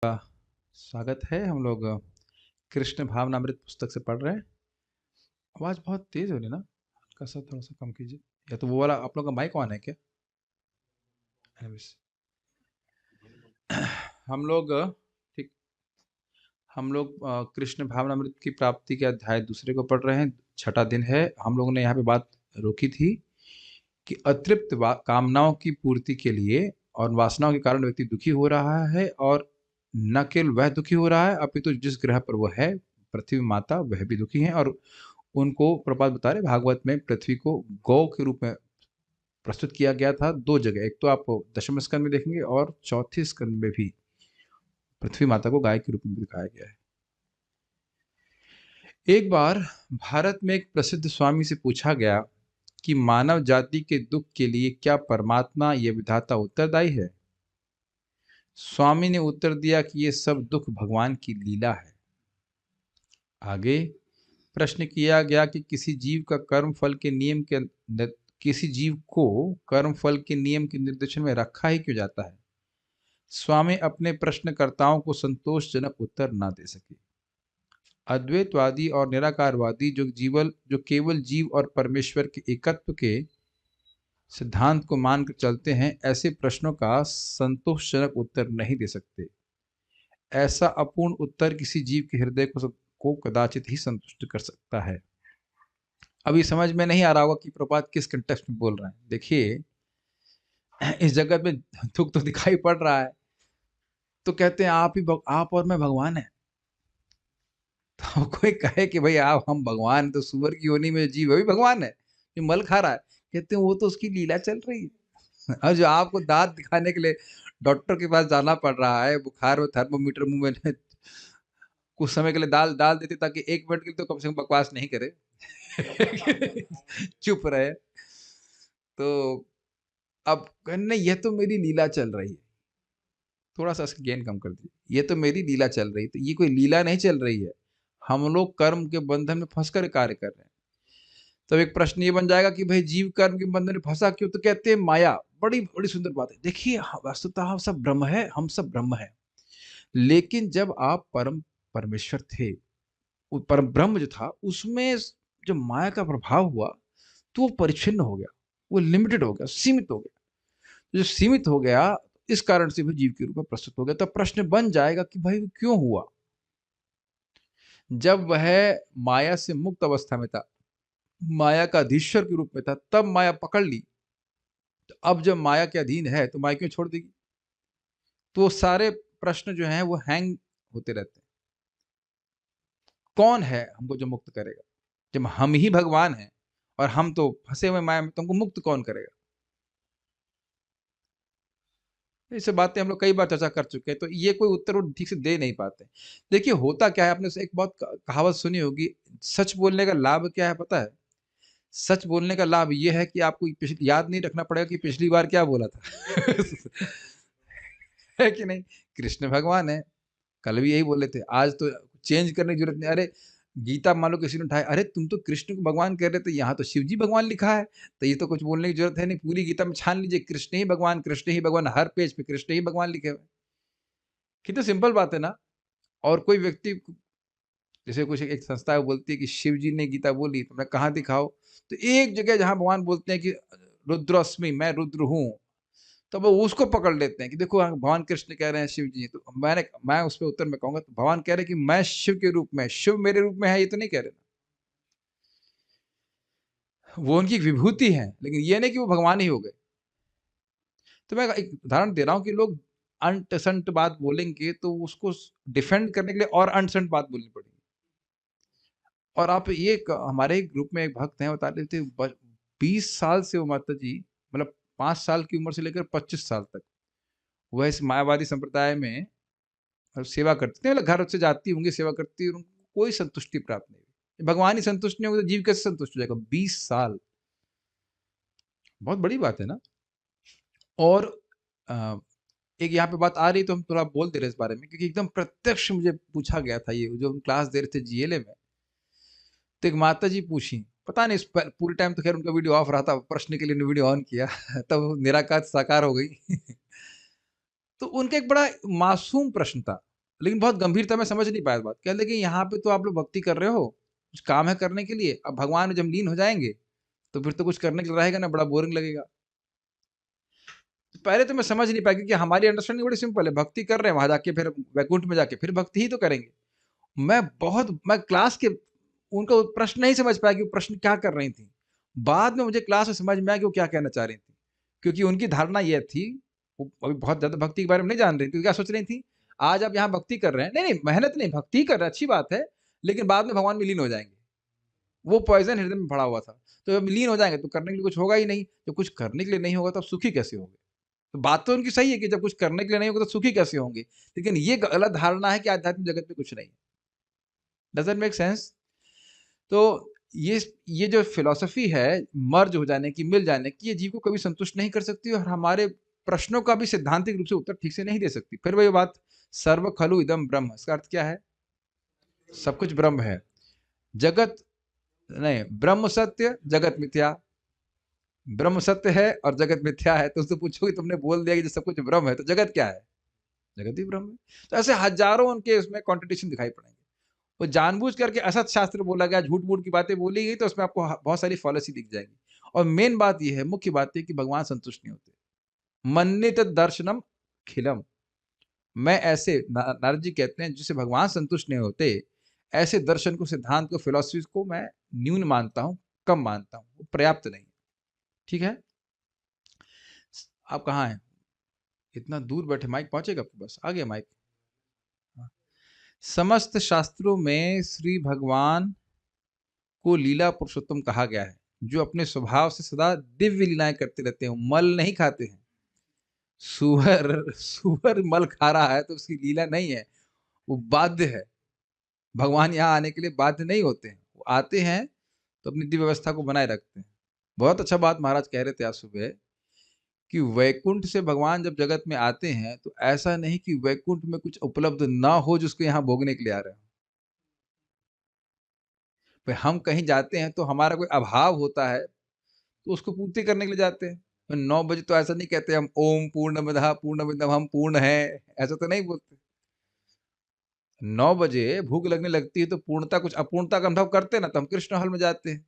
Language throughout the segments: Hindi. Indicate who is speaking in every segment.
Speaker 1: का स्वागत है। हम लोग कृष्ण भावनामृत पुस्तक से पढ़ रहे हैं। आवाज़ बहुत तेज़ हो रही है ना? हल्का-सा थोड़ा-सा कम कीजिए। या तो वो वाला आप लोग का माइक ऑन है क्या? एनीवेज़ हम लोग ठीक हम लोग कृष्ण भावनामृत की प्राप्ति के अध्याय दूसरे को पढ़ रहे हैं। छठा दिन है। हम लोगों ने यहाँ पे बात रोकी थी कि अतृप्त कामनाओं की पूर्ति के लिए और वासनाओं के कारण व्यक्ति दुखी हो रहा है, और न केवल वह दुखी हो रहा है अपितु जिस ग्रह पर वह है, पृथ्वी माता, वह भी दुखी है। और उनको प्रपात बता रहे भागवत में पृथ्वी को गौ के रूप में प्रस्तुत किया गया था दो जगह। एक तो आप दशम स्कंद में देखेंगे और चौथे स्कंद में भी पृथ्वी माता को गाय के रूप में दिखाया गया है। एक बार भारत में एक प्रसिद्ध स्वामी से पूछा गया कि मानव जाति के दुख के लिए क्या परमात्मा या विधाता उत्तरदायी है? स्वामी ने उत्तर दिया कि ये सब दुख भगवान की लीला है। आगे प्रश्न किया गया कि किसी जीव को कर्म फल के नियम के निर्देशन में रखा ही क्यों जाता है? स्वामी अपने प्रश्नकर्ताओं को संतोषजनक उत्तर न दे सके। अद्वैतवादी और निराकारवादी जो केवल जीव और परमेश्वर के एकत्व के सिद्धांत को मानकर चलते हैं, ऐसे प्रश्नों का संतोषजनक उत्तर नहीं दे सकते। ऐसा अपूर्ण उत्तर किसी जीव के हृदय को कदाचित ही संतुष्ट कर सकता है। अभी समझ में नहीं आ रहा होगा कि प्रपात किस कंटेक्स्ट में बोल रहे हैं। देखिए, इस जगत में दुख तो दिखाई पड़ रहा है, तो कहते हैं आप और मैं भगवान है। तो कोई कहे कि भाई आप हम भगवान हैं, तो सुअर की योनि में जीव है भी भगवान है, ये मल खा रहा है। कहते हैं वो तो उसकी लीला चल रही है। और जो आपको दांत दिखाने के लिए डॉक्टर के पास जाना पड़ रहा है, बुखार में थर्मोमीटर मुंह में कुछ समय के लिए डाल डाल देते ताकि 1 मिनट के लिए तो कम से कम बकवास नहीं करे। चुप रहे। तो अब कहने यह तो मेरी लीला चल रही है। थोड़ा-सा इसका गेन कम कर दीजिए। ये तो मेरी लीला चल रही है, तो ये कोई लीला नहीं चल रही है। हम लोग कर्म के बंधन में फँसकर कार्य कर रहे हैं। तब एक प्रश्न ये बन जाएगा कि भई जीव कर्म के बंधन में फँसा क्यों? तो कहते हैं माया। बड़ी बड़ी सुंदर बात है। देखिए वस्तुतः हम सब ब्रह्म है, हम सब ब्रह्म हैं। लेकिन जब आप परमेश्वर थे, वो परम ब्रह्म जो था, उसमें जब माया का प्रभाव हुआ, तो वो परिच्छिन्न हो गया। वो लिमिटेड हो गया, सीमित हो गया। जो सीमित हो गया, इस कारण से भी जीव के रूप में प्रस्तुत हो गया। तब प्रश्न बन जाएगा कि भाई वो क्यों हुआ? जब वह माया से मुक्त अवस्था में था, माया का अधीश्वर के रूप में था, तब माया पकड़ ली। तो अब जब माया के अधीन है, तो माया क्यों छोड़ देगी? तो सारे प्रश्न जो हैं वो हैंग होते रहते हैं। कौन है हमको जो मुक्त करेगा? जब हम ही भगवान हैं और हम तो फँसे हुए माया में, तो हमको मुक्त कौन करेगा? ये सब बातें हम लोग कई बार चर्चा कर चुके हैं, तो ये कोई उत्तर वो ठीक से दे नहीं पाते। देखिए होता क्या है, आपने से एक बहुत कहावत सुनी होगी, सच बोलने का लाभ क्या है पता है? सच बोलने का लाभ ये है कि आपको याद नहीं रखना पड़ेगा कि पिछली बार क्या बोला था। है कि नहीं? कृष्ण भगवान है, कल भी यही बोले थे, आज तो चेंज करने की ज़रूरत नहीं। अरे! गीता मान लो किसी ने उठाया, "अरे! तुम तो कृष्ण को भगवान कह रहे थे, यहाँ तो शिव जी भगवान लिखा है, तो ये तो कुछ बोलने की ज़रूरत है नहीं, पूरी गीता में छान लीजिए, कृष्ण ही भगवान, हर पेज पे कृष्ण ही भगवान लिखे हुए हैं।" कितनी सिंपल बात है ना। और कोई व्यक्ति जैसे कुछ एक संस्था है, वो बोलती है कि शिव जी ने गीता बोली, तो मैं कहाँ दिखाओ? तो एक जगह जहाँ भगवान बोलते हैं कि रुद्रस्मि, मैं रुद्र हूँ, तो वो उसको पकड़ लेते हैं कि देखो भगवान कृष्ण कह रहे हैं शिव जी हैं। तो मैं उस पे उत्तर में कहूँगा, तो भगवान कह रहे हैं कि मैं शिव के रूप में, शिव मेरे रूप में है, ये तो नहीं कह रहे ना। वो उनकी एक विभूति है, लेकिन ये नहीं कि वो भगवान ही हो गए। तो मैं एक उदाहरण दे रहा हूँ कि लोग अंट-संट बात बोलेंगे, तो उसको डिफेंड करने के लिए और अंट-संट बात बोलनी पड़ेगी। और आप ये हमारे ही ग्रुप में एक भक्त हैं, बता रहे थे 20 साल से वो माताजी, मतलब 5 साल की उम्र से लेकर 25 साल तक, वह इस मायावादी संप्रदाय में सेवा करती थी। मतलब घर से जाती होंगी, सेवा करती, और उनको कोई संतुष्टि प्राप्त नहीं हुई। भगवान ही संतुष्ट नहीं होगा, तो जीव कैसे संतुष्ट हो जाएगा? 20 साल, बहुत बड़ी बात है ना। और अ, एक यहाँ पे बात आ रही, तो हम थोड़ा बोल दे रहे हैं इस बारे में, क्योंकि एकदम प्रत्यक्ष मुझे पूछा गया था ये, जो हम क्लास दे रहे थे जीएलए में। तो एक माताजी पूछी, पता नहीं पूरे टाइम तो खैर उनका वीडियो ऑफ रहा था, प्रश्न के लिए वीडियो ऑन किया। तब निराकार साकार हो गई। तो उनका एक बड़ा मासूम प्रश्न था। लेकिन बहुत गंभीरता में समझ नहीं पाया बात। कह लगे यहाँ पे तो आप लोग भक्ति कर रहे हो, कुछ काम है करने के लिए, अब भगवान में जब लीन हो जाएँगे, तो फिर तो कुछ करने के लिए रहेगा ना, बड़ा बोरिंग लगेगा। पहले तो मैं समझ नहीं पाया क्योंकि हमारी अंडरस्टैंडिंग बड़ी सिंपल है, भक्ति कर रहे हैं, वहाँ जाके फिर वैकुंठ में जाके फिर भक्ति ही तो करेंगे। मैं क्लास के उनका प्रश्न नहीं समझ पाया कि वो प्रश्न क्या कर रही थी। बाद में मुझे क्लास में समझ में आया कि वो क्या कहना चाह रही थी। क्योंकि उनकी धारणा ये थी, वो अभी बहुत ज़्यादा भक्ति के बारे में नहीं जान रही थी। तो क्या सोच रही थी, आज आप यहाँ भक्ति कर रहे हैं, नहीं, नहीं मेहनत नहीं, भक्ति ही कर रहे हैं, अच्छी बात है, लेकिन बाद में भगवान में लीन हो जाएँगे। वो पॉइज़न हृदय में भरा हुआ था। तो जब लीन हो जाएँगे तो करने के लिए कुछ होगा ही नहीं। जब कुछ करने के लिए नहीं होगा तो आप सुखी कैसे होंगे? तो बात तो उनकी सही है कि जब कुछ करने के लिए नहीं होगा तो सुखी कैसे होंगे? लेकिन ये गलत धारणा है कि आध्यात्मिक जगत में कुछ नहीं है। Does that make sense? तो ये जो फ़िलॉसफ़ी है, मर्ज हो जाने की, मिल जाने की, ये जीव को कभी संतुष्ट नहीं कर सकती और हमारे प्रश्नों का भी सैद्धांतिक रूप से उत्तर ठीक से नहीं दे सकती। फिर वही बात, सर्व खलु इदं ब्रह्म, इसका अर्थ क्या है? सब कुछ ब्रह्म है। जगत नहीं, ब्रह्म सत्य, जगत मिथ्या। ब्रह्म सत्य है और जगत मिथ्या है, तो उससे पूछोगे तुमने बोल दिया कि जो सब कुछ ब्रह्म है, तो जगत क्या है? जगत ही ब्रह्म है। तो ऐसे हज़ारों उनके इसमें कॉन्ट्रडिक्शन दिखाई पड़ेंगे। वो जानबूझ करके असत शास्त्र बोला गया, झूठ-मूठ की बातें बोली गई, तो उसमें आपको बहुत सारी फॉलेसी दिख जाएगी। और मेन बात ये है, मुख्य बात ये है कि भगवान संतुष्ट नहीं होते। मन्नित दर्शनम खिलम। मैं ऐसे नारद जी कहते हैं जिससे भगवान संतुष्ट नहीं होते, ऐसे दर्शन को, सिद्धांत को, फिलॉसफीज को मैं न्यून मानता हूँ, कम मानता हूँ, वो पर्याप्त नहीं। ठीक है? आप कहाँ हैं? इतना दूर बैठे, माइक पहुंचेगा आपके पास? आ गया माइक? हाँ। समस्त शास्त्रों में श्री भगवान को लीला पुरुषोत्तम कहा गया है, जो अपने स्वभाव से सदा दिव्य लीलाएं करते रहते हैं, मल नहीं खाते हैं। सुअर मल खा रहा है तो उसकी लीला नहीं है, वो बाध्य है। भगवान यहाँ आने के लिए बाध्य नहीं होते हैं, वो आते हैं तो अपनी दिव्य व्यवस्था को बनाए रखते हैं। बहुत अच्छा बात महाराज कह रहे थे आज सुबह कि वैकुंठ से भगवान जब जगत में आते हैं तो ऐसा नहीं कि वैकुंठ में कुछ उपलब्ध ना हो जिसको यहाँ भोगने के लिए आ रहे हो। भाई हम कहीं जाते हैं तो हमारा कोई अभाव होता है तो उसको पूर्ति करने के लिए जाते हैं। तो 9 बजे तो ऐसा नहीं कहते हम ओम पूर्णमदः पूर्णमिदं हम पूर्ण हैं, ऐसा तो नहीं बोलते। 9 बजे भूख लगने लगती है तो पूर्णता, कुछ अपूर्णता का अनुभव करते हैं ना, तो हम कृष्ण हॉल में जाते हैं।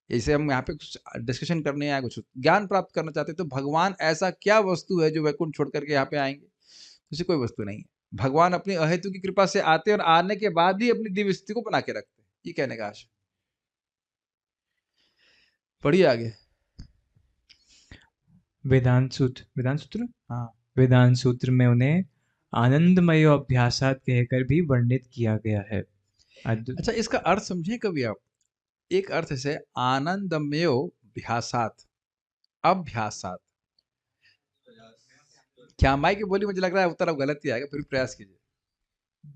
Speaker 1: जैसे हम यहाँ पे कुछ डिस्कशन करने आए, कुछ ज्ञान प्राप्त करना चाहते हैं, तो भगवान ऐसा क्या वस्तु है जो वैकुंठ छोड़ करके यहाँ पे आएँगे? ऐसी कोई वस्तु नहीं है। भगवान अपनी अहेतु की कृपा से आते हैं और आने के बाद ही अपनी दिव्य स्थिति को बना के रखते हैं। ये कहने का आशय। पढ़िए आगे।
Speaker 2: वेदांत सूत्र
Speaker 1: हाँ।
Speaker 2: वेदांत सूत्र में उन्हें आनंदमय अभ्यासात कहकर भी वर्णित किया गया है।
Speaker 1: अच्छा, इसका अर्थ समझे कभी आप? एक अर्थ है आनंदमयो भ्यासात, अभ्यासात। क्या माई की बोली, मुझे लग रहा है उत्तर अब गलत ही आएगा, फिर भी प्रयास कीजिए।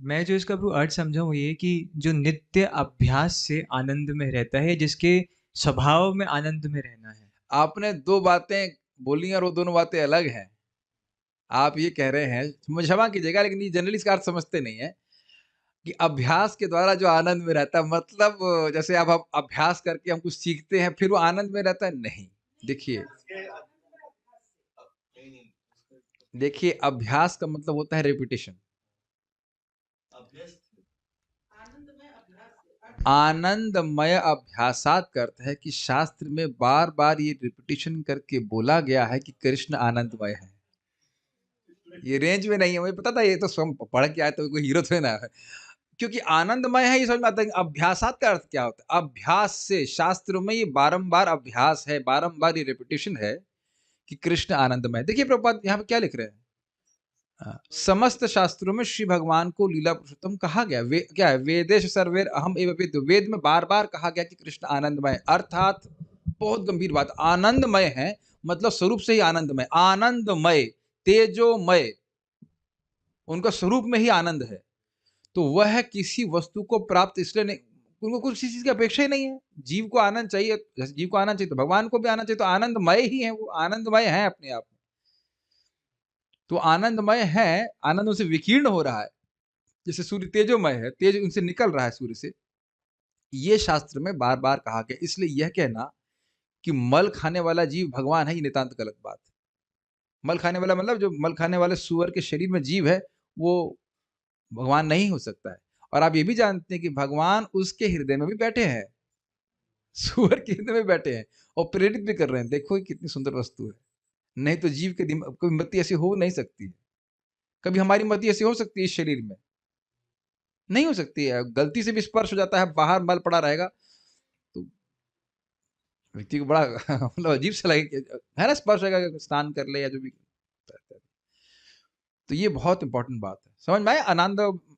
Speaker 2: मैं जो इसका अर्थ समझा वो ये कि जो नित्य अभ्यास से आनंद में रहता है, जिसके स्वभाव में आनंद में रहना है।
Speaker 1: आपने दो बातें बोली और वो दोनों बातें अलग हैं। आप ये कह रहे हैं, मुझे क्षमा कीजिएगा लेकिन ये जनरली इसका अर्थ समझते नहीं है कि अभ्यास के द्वारा जो आनंद में रहता है, मतलब जैसे अब हम अभ्यास करके हम कुछ सीखते हैं फिर वो आनंद में रहता है, नहीं। देखिए, देखिए अभ्यास का मतलब होता है रेपिटेशन। आनंदमय अभ्यासात का अर्थ है कि शास्त्र में बार बार ये रिपीटिशन करके बोला गया है कि कृष्ण आनंदमय है। ये रेंज में नहीं है, मुझे पता था, ये तो स्वयं पढ़ के आए तो कोई हीरो थोड़ी ना है। क्योंकि आनंदमय है ये समझ में आता है। अभ्यासात का अर्थ क्या होता है? अभ्यास से, शास्त्रों में ये बारंबार अभ्यास है, बारंबार ये रिपीटिशन है कि कृष्ण आनंदमय। देखिए प्रभुपाद यहाँ पे क्या लिख रहे हैं, समस्त शास्त्रों में श्री भगवान को लीला पुरुषोत्तम कहा गया। क्या है? वेदेश सर्वेर अहम एव वेद। वेद में बार बार कहा गया कि कृष्ण आनंदमय, अर्थात बहुत गंभीर बात, आनंदमय है, मतलब स्वरूप से ही आनंदमय। आनंदमय, तेजोमय, उनका स्वरूप में ही आनंद है। तो वह किसी वस्तु को प्राप्त इसलिए नहीं, उनको कुछ चीज की अपेक्षा ही नहीं है। जीव को आनंद चाहिए, जैसे जीव को आनंद चाहिए तो भगवान को भी आनंद चाहिए, तो आनंदमय ही है, वो आनंदमय है अपने आप में। तो आनंदमय है, आनंद उनसे विकीर्ण हो रहा है, जैसे सूर्य तेजोमय है, तेज उनसे निकल रहा है सूर्य से। ये शास्त्र में बार बार कहा गया। इसलिए यह कहना कि मल खाने वाला जीव भगवान है, ये नितांत गलत बात है। मल खाने वाला मतलब जो मल खाने वाले सुअर के शरीर में जीव है, वो भगवान नहीं हो सकता है। और आप ये भी जानते हैं कि भगवान उसके हृदय में भी बैठे हैं, सुअर के हृदय में बैठे हैं और प्रेरित भी कर रहे हैं। देखो ये कितनी सुंदर वस्तु है। नहीं तो जीव के दिमाग कोई मति ऐसी हो नहीं सकती है। कभी हमारी मति ऐसी हो सकती है इस शरीर में? नहीं हो सकती है। गलती से भी स्पर्श हो जाता है, बाहर मल पड़ा रहेगा तो व्यक्ति को बड़ा मतलब अजीब सा लगे, है ना, स्पर्श रहेगा, स्नान कर ले या जो भी। तो ये बहुत इंपॉर्टेंट बात है, समझ में आया?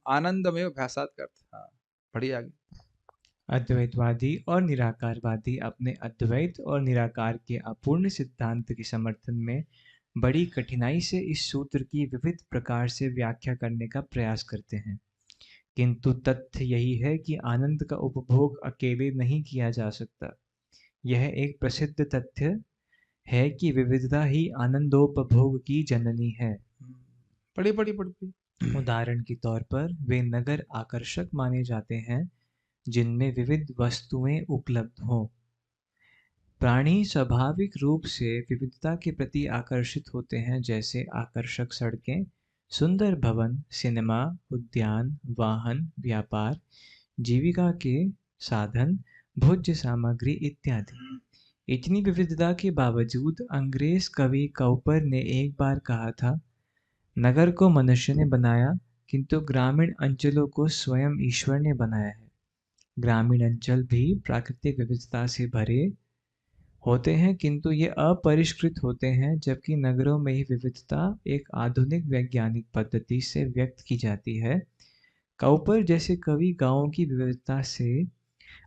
Speaker 1: आनंदमय अभ्यासात का अर्थ। हाँ, बढ़िए आगे।
Speaker 2: अद्वैतवादी और निराकारवादी अपने अद्वैत और निराकार के अपूर्ण सिद्धांत के समर्थन में बड़ी कठिनाई से इस सूत्र की विविध प्रकार से व्याख्या करने का प्रयास करते हैं, किंतु तथ्य यही है कि आनंद का उपभोग अकेले नहीं किया जा सकता। यह एक प्रसिद्ध तथ्य है कि विविधता ही आनंदोपभोग की जननी है।
Speaker 1: पढ़िए पढ़िए पढ़िए।
Speaker 2: उदाहरण के तौर पर वे नगर आकर्षक माने जाते हैं जिनमें विविध वस्तुएं उपलब्ध हों। प्राणी स्वाभाविक रूप से विविधता के प्रति आकर्षित होते हैं, जैसे आकर्षक सड़कें, सुंदर भवन, सिनेमा, उद्यान, वाहन, व्यापार, जीविका के साधन, भोज्य सामग्री इत्यादि। इतनी विविधता के बावजूद अंग्रेज कवि कौपर ने एक बार कहा था, नगर को मनुष्य ने बनाया, किंतु ग्रामीण अंचलों को स्वयं ईश्वर ने बनाया है। ग्रामीण अंचल भी प्राकृतिक विविधता से भरे होते हैं, किंतु ये अपरिष्कृत होते हैं, जबकि नगरों में ही विविधता एक आधुनिक वैज्ञानिक पद्धति से व्यक्त की जाती है। कौपर जैसे कवि गांवों की विविधता से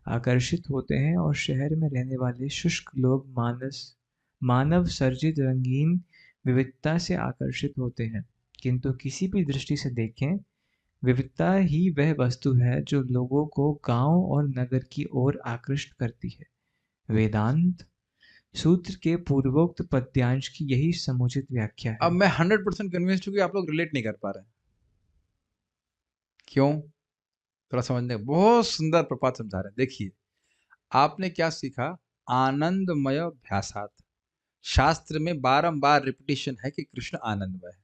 Speaker 2: आकर्षित होते हैं और शहर में रहने वाले शुष्क लोग मानव सर्जित रंगीन विविधता से आकर्षित होते हैं। किंतु किसी भी दृष्टि से देखें, विविधता ही वह वस्तु है जो लोगों को गांव और नगर की ओर आकृष्ट करती है। वेदांत सूत्र के पूर्वोक्त पद्यांश की यही समुचित व्याख्या
Speaker 1: अब
Speaker 2: है।
Speaker 1: मैं 100% कन्विंस्ड हूँ कि आप लोग रिलेट नहीं कर पा रहे हैं। क्यों? थोड़ा समझने, बहुत सुंदर प्रपात समझा रहे हैं। देखिए, आपने क्या सीखा? आनंदमय अभ्यासात। शास्त्र में बारंबार रिपीटिशन है कि कृष्ण आनंदमय है।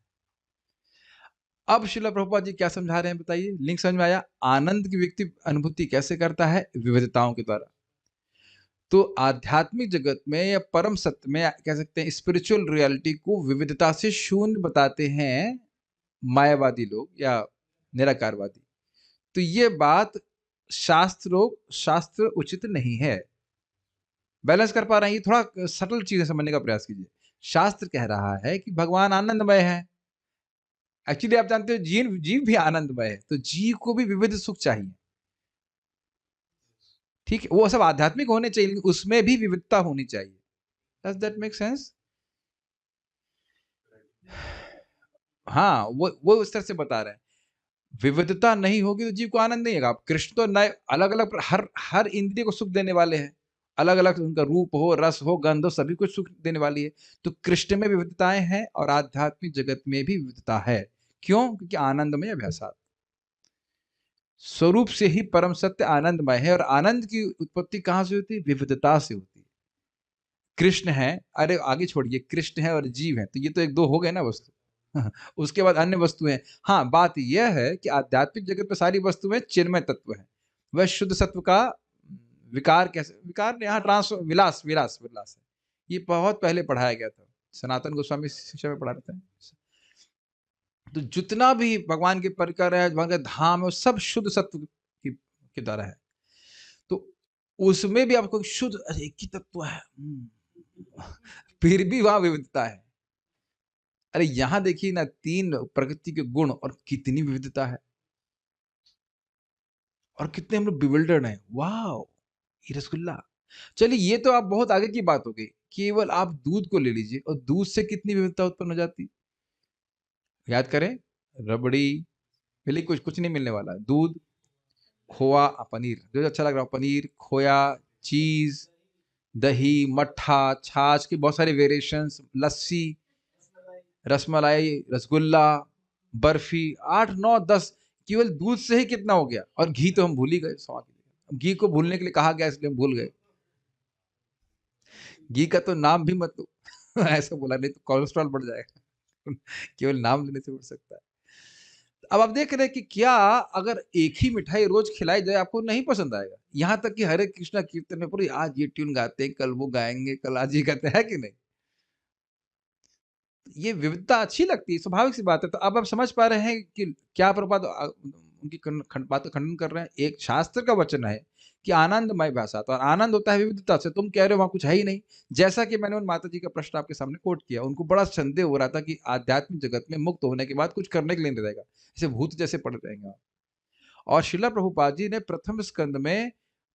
Speaker 1: अब श्रील प्रभुपाद जी क्या समझा रहे हैं बताइए? लिंक समझ में आया? आनंद की व्यक्ति अनुभूति कैसे करता है? विविधताओं के द्वारा। तो आध्यात्मिक जगत में या परम सत्य में कह सकते हैं स्पिरिचुअल रियलिटी को विविधता से शून्य बताते हैं मायावादी लोग या निराकारवादी। तो ये बात शास्त्र उचित नहीं है। बैलेंस कर पा रहे हैं? ये थोड़ा सटल चीजें समझने का प्रयास कीजिए। शास्त्र कह रहा है कि भगवान आनंदमय है। एक्चुअली आप जानते हो जीव भी आनंदमय है, तो जीव को भी विविध सुख चाहिए। ठीक है, वो सब आध्यात्मिक होने चाहिए, लेकिन उसमें भी विविधता होनी चाहिए। Does that make sense? हाँ, वो उस तरह से बता रहे हैं। विविधता नहीं होगी तो जीव को आनंद नहीं होगा। कृष्ण तो नए अलग अलग हर हर इंद्रिय को सुख देने वाले हैं। अलग अलग उनका रूप हो, रस हो, गंध हो, सभी कुछ सुख देने वाली है। तो कृष्ण में विविधताएं हैं और आध्यात्मिक जगत में भी विविधता है। क्यों? क्योंकि आनंदमय अभ्यासात। स्वरूप से ही परम सत्य आनंदमय है और आनंद की उत्पत्ति कहां से होती है? विविधता से होती है। कृष्ण है, अरे आगे छोड़िए, कृष्ण है और जीव है, तो ये तो एक दो हो गए ना वस्तु। उसके बाद अन्य वस्तुएं। हाँ, बात यह है कि आध्यात्मिक जगत में सारी वस्तुएं चिन्मय तत्व है। वह शुद्ध सत्व का विकार, कैसे विकार, यहाँ ट्रांस विलास विलास विलास है। ये बहुत पहले पढ़ाया गया था, सनातन गोस्वामी शिक्षा में पढ़ा रहता है। तो जितना भी भगवान के परिकर है, भगवान का धाम है, वो सब शुद्ध सत्व के द्वारा है। तो उसमें भी आपको शुद्ध, अरे एक ही तत्व है, फिर भी वहां विविधता है। अरे यहां देखिए ना, 3 प्रकृति के गुण और कितनी विविधता है और कितने हम लोग बिविल्डर्ड हैं। वाओ, ये रसगुल्ला। चलिए, ये तो आप बहुत आगे की बात हो गई। केवल आप दूध को ले लीजिए और दूध से कितनी विविधता उत्पन्न हो जाती। याद करें, रबड़ी, पहले कुछ कुछ नहीं मिलने वाला। दूध, खोआ, पनीर, जो अच्छा लग रहा हो, पनीर, खोया, चीज, दही, मट्ठा, छाछ की बहुत सारी वेरिएशंस, लस्सी, रसमलाई, रसगुल्ला, बर्फी, 8 9 10। केवल दूध से ही कितना हो गया। और घी तो हम भूल ही गए स्वाद के लिए। घी को भूलने के लिए कहा गया, इसलिए हम भूल गए। घी का तो नाम भी मत लो। ऐसा बोला, नहीं तो कोलेस्ट्रॉल बढ़ जाएगा। केवल नाम लेने से बढ़ सकता है। अब आप देख रहे हैं कि क्या अगर एक ही मिठाई रोज खिलाई जाए आपको नहीं पसंद आएगा। यहाँ तक कि हरे कृष्णा कीर्तन में पूरी आज ये ट्यून गाते हैं, कल वो गाएंगे, कल आज ये गाते हैं, है कि नहीं? ये विविधता अच्छी लगती है, स्वाभाविक सी बात है। तो अब आप समझ पा रहे हैं कि क्या प्रभुपाद उनकी बात का खंडन कर रहे हैं। एक शास्त्र का वचन है कि आनंदमय भाषा, तो आनंद होता है विविधता से। तुम कह रहे हो वहां कुछ है ही नहीं। जैसा कि मैंने उन माता जी का प्रश्न आपके सामने कोट किया, उनको बड़ा संदेह हो रहा था कि आध्यात्मिक जगत में मुक्त होने के बाद कुछ करने के लिए नहीं रहेगा, जैसे भूत जैसे पड़े रहेंगे। और शिला प्रभुपाद जी ने प्रथम स्कंद में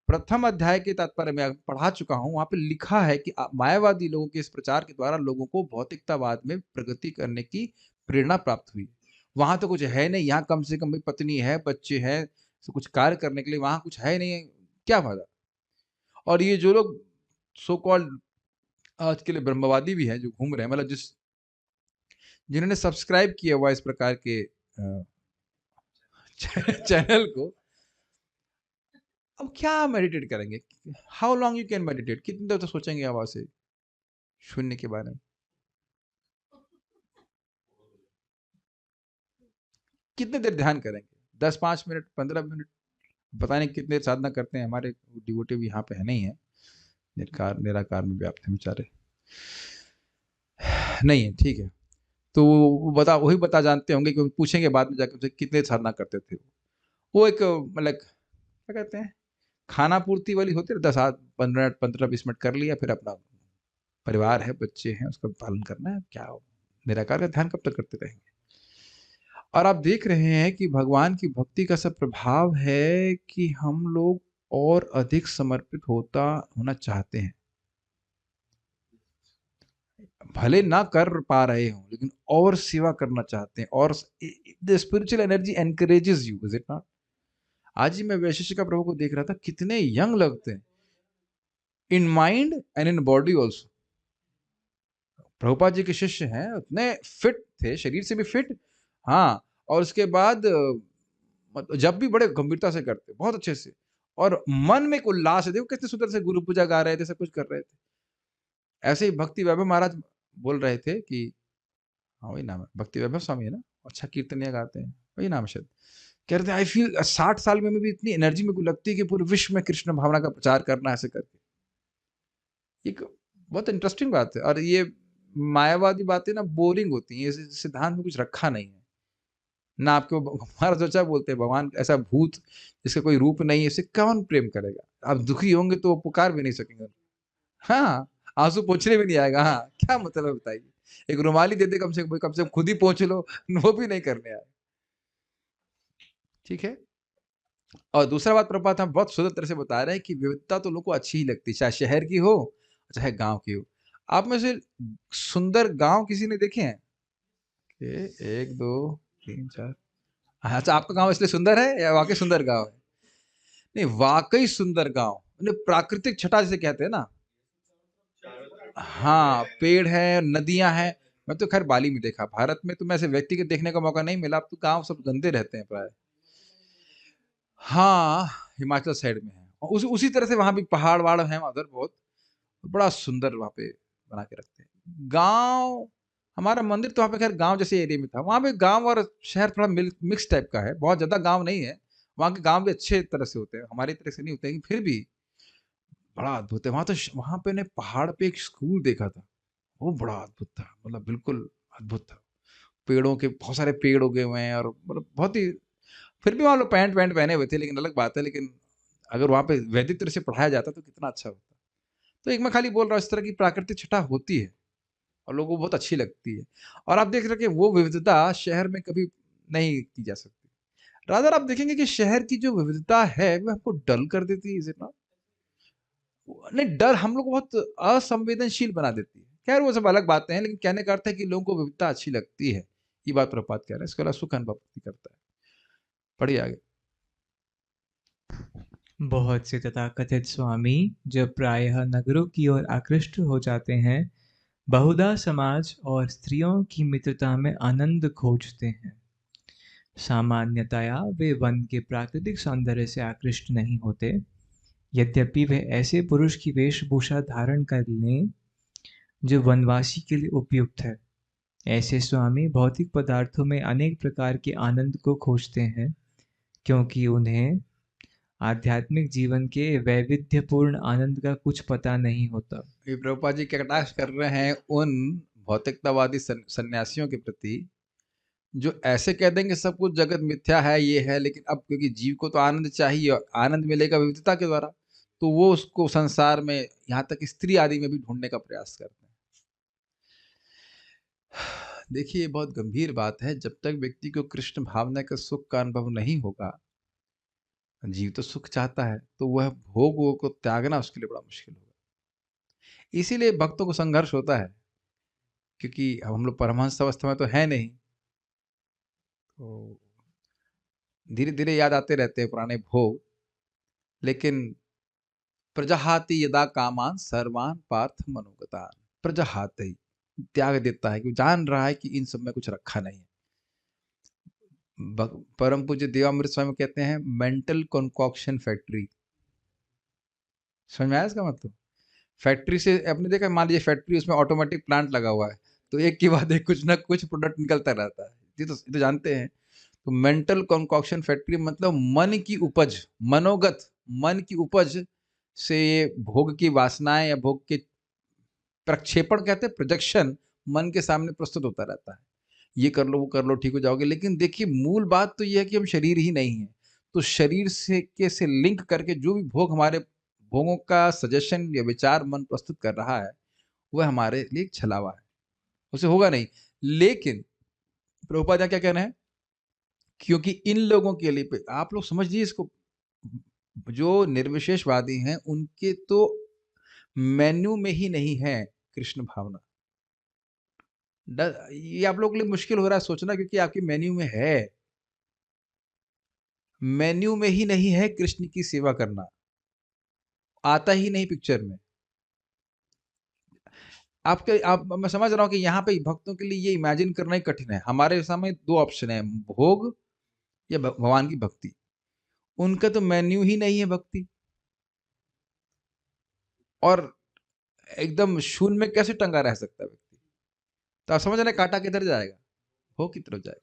Speaker 1: प्रथम अध्याय के तात्पर्य में पढ़ा चुका हूं, वहां पे लिखा है कि मायावादी लोगों के इस प्रचार के द्वारा लोगों को भौतिकतावाद में प्रगति करने की प्रेरणा प्राप्त हुई। वहां तो कुछ है नहीं, यहाँ कम से कम भाई पत्नी है, बच्चे हैं, तो कुछ कार्य करने के लिए वहां कुछ है नहीं, क्या फायदा। और ये जो लोग सो कॉल्ड आज के लिए ब्रह्मवादी भी हैं जो घूम रहे हैं, मतलब जिन्होंने सब्सक्राइब किया हुआ इस प्रकार के चैनल को, अब क्या मेडिटेट करेंगे? How long you can meditate? कितनी देर तक सोचेंगे आवाज से शून्य के बारे में? कितने देर ध्यान करेंगे? 10 5 मिनट, 15 मिनट? पता नहीं कितने देर साधना करते हैं। हमारे डिवोटी भी यहाँ पे है नहीं है, निराकार निराकार में व्याप्त है बेचारे, नहीं है, ठीक है। तो वो वही बता जानते होंगे कि पूछेंगे बाद में जाकर कितने साधना करते थे। वो एक मतलब क्या कहते हैं, खाना पूर्ति वाली होती है, 10 15 15 20 मिनट कर लिया, फिर अपना परिवार है, बच्चे हैं, उसका पालन करना है, क्या निराकार का ध्यान कब तक करते रहेंगे? और आप देख रहे हैं कि भगवान की भक्ति का सब प्रभाव है कि हम लोग और अधिक समर्पित होना चाहते हैं। भले ना कर पा रहे हो लेकिन और सेवा करना चाहते हैं, और the spiritual energy encourages you, is it not? आज ही मैं वैशिष्टिका प्रभु को देख रहा था, कितने यंग लगते हैं in mind and in body also. Prabhupada ji के शिष्य हैं, उतने फिट थे, शरीर से भी फिट, हाँ, और उसके बाद जब भी बड़े गंभीरता से करते, बहुत अच्छे से, और मन में एक उल्लास है। देखो कितने सुंदर से गुरु पूजा गा रहे थे, सब कुछ कर रहे थे। ऐसे ही भक्ति वैभव महाराज बोल रहे थे कि, हाँ वही नाम है, भक्ति वैभव स्वामी है ना, अच्छा कीर्तनिया गाते हैं, वही नाम है शायद। कह रहे थे आई फील 60 साल में भी इतनी एनर्जी मेरे को लगती है कि पूरे विश्व में कृष्ण भावना का प्रचार करना, ऐसे करके। एक बहुत इंटरेस्टिंग बात है। और ये मायावादी बातें ना बोरिंग होती हैं, इस सिद्धांत में कुछ रखा नहीं है ना। आपको हमारा सोचा बोलते हैं भगवान ऐसा भूत जिसका कोई रूप नहीं है, इसे कौन प्रेम करेगा? आप दुखी होंगे तो वो पुकार भी नहीं सकेंगे, हाँ, आंसू पोंछने भी नहीं आएगा, हाँ, क्या मतलब है बताइए? एक रुमाली दे दे कम से कम खुद ही पोंछ लो, वो भी नहीं करने आए। ठीक है। और दूसरा बात प्रभुपाद हम बहुत सुंदर तरह से बता रहे हैं कि विविधता तो लोगों को अच्छी ही लगती है, चाहे शहर की हो चाहे गांव की हो। आप में से सुंदर गांव किसी ने देखे हैं? एक दो तीन चार। अच्छा, आपका गांव इसलिए सुंदर है या वाकई सुंदर गांव है? नहीं, वाकई सुंदर गांव, प्राकृतिक छटा जिसे कहते हैं ना। हाँ, पेड़ है, नदियां हैं। मैं तो खैर बाली में देखा, भारत में तो मैं ऐसे व्यक्तिगत देखने का मौका नहीं मिला। अब तो गांव सब गंदे रहते हैं प्राय। हाँ, हिमाचल साइड में है, और उसी तरह से वहां भी पहाड़ वहाड़ हैं उधर बहुत, बड़ा सुंदर वहां पे बना के रखते हैं गांव। हमारा मंदिर तो वहां पे खैर गांव जैसे एरिया में था। वहां पे गांव और शहर थोड़ा मिक्स टाइप का है, बहुत ज्यादा गांव नहीं है। वहां के गांव भी अच्छे तरह से होते हैं, हमारी तरह से नहीं होते, लेकिन फिर भी बड़ा अद्भुत है। वहां पे ने पहाड़ पे एक स्कूल देखा था, वो बड़ा अद्भुत था, मतलब बिल्कुल अद्भुत था। पेड़ों के बहुत सारे पेड़ उगे हुए हैं, और मतलब बहुत ही, फिर भी वहां लोग पैंट वैंट पहने हुए थे, लेकिन अलग बात है। लेकिन अगर वहां पे वैदिक तरह से पढ़ाया जाता तो कितना अच्छा होता। तो एक मैं खाली बोल रहा हूँ, इस तरह की प्राकृतिक छटा होती है और लोगों को बहुत अच्छी लगती है। और आप देख रहे हैं कि वो विविधता शहर में कभी नहीं की जा सकती। रादर आप देखेंगे कि शहर की जो विविधता है वो हमको डल कर देती है, इज इट नॉट? नहीं, डर हम लोग को बहुत असंवेदनशील बना देती है। खैर वो सब अलग बातें हैं, लेकिन कहने का अर्थ है कि लोगों को विविधता अच्छी लगती है। ये बात प्रपात कह रहे हैं, इसके अलावा सुख अनुभव करता है। पढ़िए आगे।
Speaker 2: बहुत से तथाकथित स्वामी जब प्रायः नगरों की ओर आकृष्ट हो जाते हैं, बहुधा समाज और स्त्रियों की मित्रता में आनंद खोजते हैं। सामान्यतया वे वन के प्राकृतिक सौंदर्य से आकृष्ट नहीं होते, यद्यपि वे ऐसे पुरुष की वेशभूषा धारण कर लें जो वनवासी के लिए उपयुक्त है। ऐसे स्वामी भौतिक पदार्थों में अनेक प्रकार के आनंद को खोजते हैं, क्योंकि उन्हें आध्यात्मिक जीवन के वैविध्यपूर्ण आनंद का कुछ पता नहीं होता।
Speaker 1: ये प्रभुपाद जी क्या कटाक्ष कर रहे हैं उन भौतिकतावादी सन्यासियों के प्रति जो ऐसे कह देंगे सब कुछ जगत मिथ्या है, ये है, लेकिन अब क्योंकि जीव को तो आनंद चाहिए और आनंद मिलेगा विविधता के द्वारा, तो वो उसको संसार में, यहाँ तक स्त्री आदि में भी ढूंढने का प्रयास करते हैं। देखिए, ये बहुत गंभीर बात है। जब तक व्यक्ति को कृष्ण भावना का सुख का अनुभव नहीं होगा, जीव तो सुख चाहता है, तो वह भोग को त्यागना उसके लिए बड़ा मुश्किल होगा। इसीलिए भक्तों को संघर्ष होता है, क्योंकि अब हम लोग परमहंस अवस्था में तो है नहीं, तो धीरे धीरे याद आते रहते हैं पुराने भोग। लेकिन प्रजहाति यदा कामान सर्वान पार्थ मनोगतान, प्रजहाति त्याग देता है, क्योंकि जान रहा है कि इन सब में कुछ रखा नहीं है। परम पूज्य देवामृत स्वामी कहते हैं मेंटल कॉन्कॉक्शन फैक्ट्री। समझ में आया इसका मतलब? फैक्ट्री से आपने देखा, मान लीजिए फैक्ट्री, उसमें ऑटोमेटिक प्लांट लगा हुआ है, तो एक के बाद एक कुछ ना कुछ प्रोडक्ट निकलता रहता है। ये तो जानते हैं। तो मेंटल कॉन्कॉक्शन फैक्ट्री मतलब मन की उपज, मनोगत मन की उपज से भोग की वासनाएं या भोग के प्रक्षेपण कहते हैं, प्रोजेक्शन मन के सामने प्रस्तुत होता रहता है। ये कर लो, वो कर लो, ठीक हो जाओगे। लेकिन देखिए, मूल बात तो ये है कि हम शरीर ही नहीं है। तो शरीर से लिंक करके जो भी भोग, हमारे भोगों का सजेशन या विचार मन प्रस्तुत कर रहा है, वह हमारे लिए एक छलावा है, उसे होगा नहीं। लेकिन प्रभुपाद क्या कह रहे हैं, क्योंकि इन लोगों के लिए, आप लोग समझिए इसको, जो निर्विशेषवादी हैं उनके तो मेन्यू में ही नहीं है कृष्ण भावना। ये आप लोगों के लिए मुश्किल हो रहा है सोचना, क्योंकि आपके मेन्यू में है, मेन्यू में ही नहीं है कृष्ण की सेवा करना, आता ही नहीं पिक्चर में। मैं समझ रहा हूं कि यहाँ पे भक्तों के लिए ये इमेजिन करना ही कठिन है। हमारे सामने दो ऑप्शन है, भोग या भगवान की भक्ति। उनका तो मेन्यू ही नहीं है भक्ति, और एकदम शून्य में कैसे टंगा रह सकता है व्यक्ति? तो आप समझ रहे हैं कांटा किधर जाएगा, भोग की तरफ जाएगा।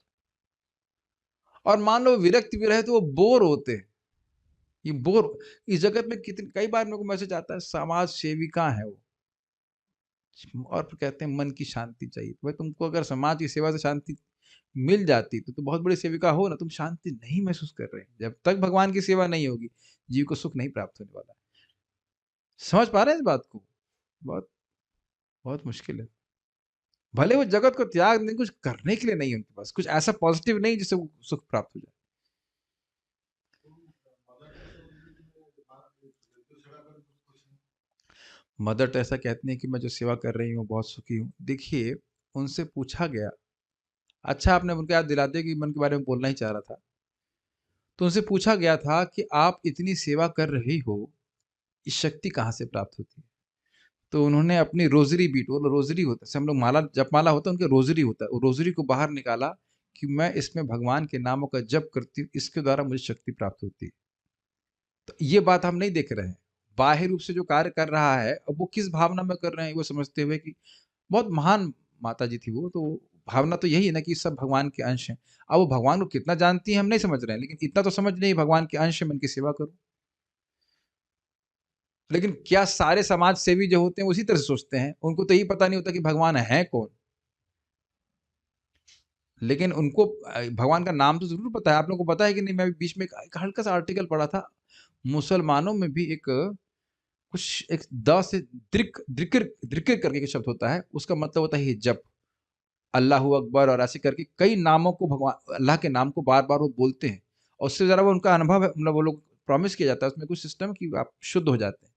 Speaker 1: और मान लो विरक्ति भी रहे तो वो बोर होते हैं। ये बोर, इस जगत में कितनी कई बार मेरे को मैसेज आता है, समाज सेविका है वो, और फिर कहते हैं मन की शांति चाहिए। भाई, तुमको अगर समाज की सेवा से शांति मिल जाती तो बहुत बड़ी सेविका हो ना। तुम शांति नहीं महसूस कर रहे हैं। जब तक भगवान की सेवा नहीं होगी, जीव को सुख नहीं प्राप्त होने वाला। समझ पा रहे हैं इस बात को? बहुत बहुत मुश्किल है। भले वो जगत को त्याग दें, कुछ करने के लिए नहीं है उनके पास, कुछ ऐसा पॉजिटिव नहीं जिससे वो सुख प्राप्त हो जाए। मदर टेरेसा कहती हैं कि मैं जो सेवा कर रही हूँ बहुत सुखी हूँ। देखिए, उनसे पूछा गया, अच्छा आपने उनको याद दिला दिया कि मन के बारे में बोलना ही चाह रहा था। तो उनसे पूछा गया था कि आप इतनी सेवा कर रही हो, ये शक्ति कहाँ से प्राप्त होती है? तो उन्होंने अपनी रोजरी बीट, वो रोजरी होता है, हम लोग माला जप माला होता है, उनके रोजरी होता है, वो रोजरी को बाहर निकाला कि मैं इसमें भगवान के नामों का जप करती हूँ, इसके द्वारा मुझे शक्ति प्राप्त होती है। तो ये बात हम नहीं देख रहे हैं। बाह्य रूप से जो कार्य कर रहा है, अब वो किस भावना में कर रहे हैं, वो समझते हुए कि बहुत महान माता जी थी वो, तो भावना तो यही है ना कि सब भगवान के अंश हैं। अब वो भगवान को कितना जानती है हम नहीं समझ रहे हैं, लेकिन इतना तो समझ नहीं, भगवान के अंश है, मैं इनकी सेवा करूं। लेकिन क्या सारे समाज सेवी जो होते हैं उसी तरह से सोचते हैं? उनको तो यही पता नहीं होता कि भगवान है कौन। लेकिन उनको भगवान का नाम तो जरूर पता है। आप लोगों को पता है कि नहीं? मैं बीच में एक हल्का सा आर्टिकल पढ़ा था, मुसलमानों में भी एक कुछ एक द से द्रिकिर द्रिकिर करके एक शब्द होता है, उसका मतलब होता है ये जप, अल्लाह अकबर, और ऐसे करके कई नामों को, भगवान अल्लाह के नाम को बार बार वो बोलते हैं, और उससे ज़रा वो उनका अनुभव है, मतलब वो लोग प्रॉमिस किया जाता है उसमें कुछ सिस्टम कि आप शुद्ध हो जाते हैं।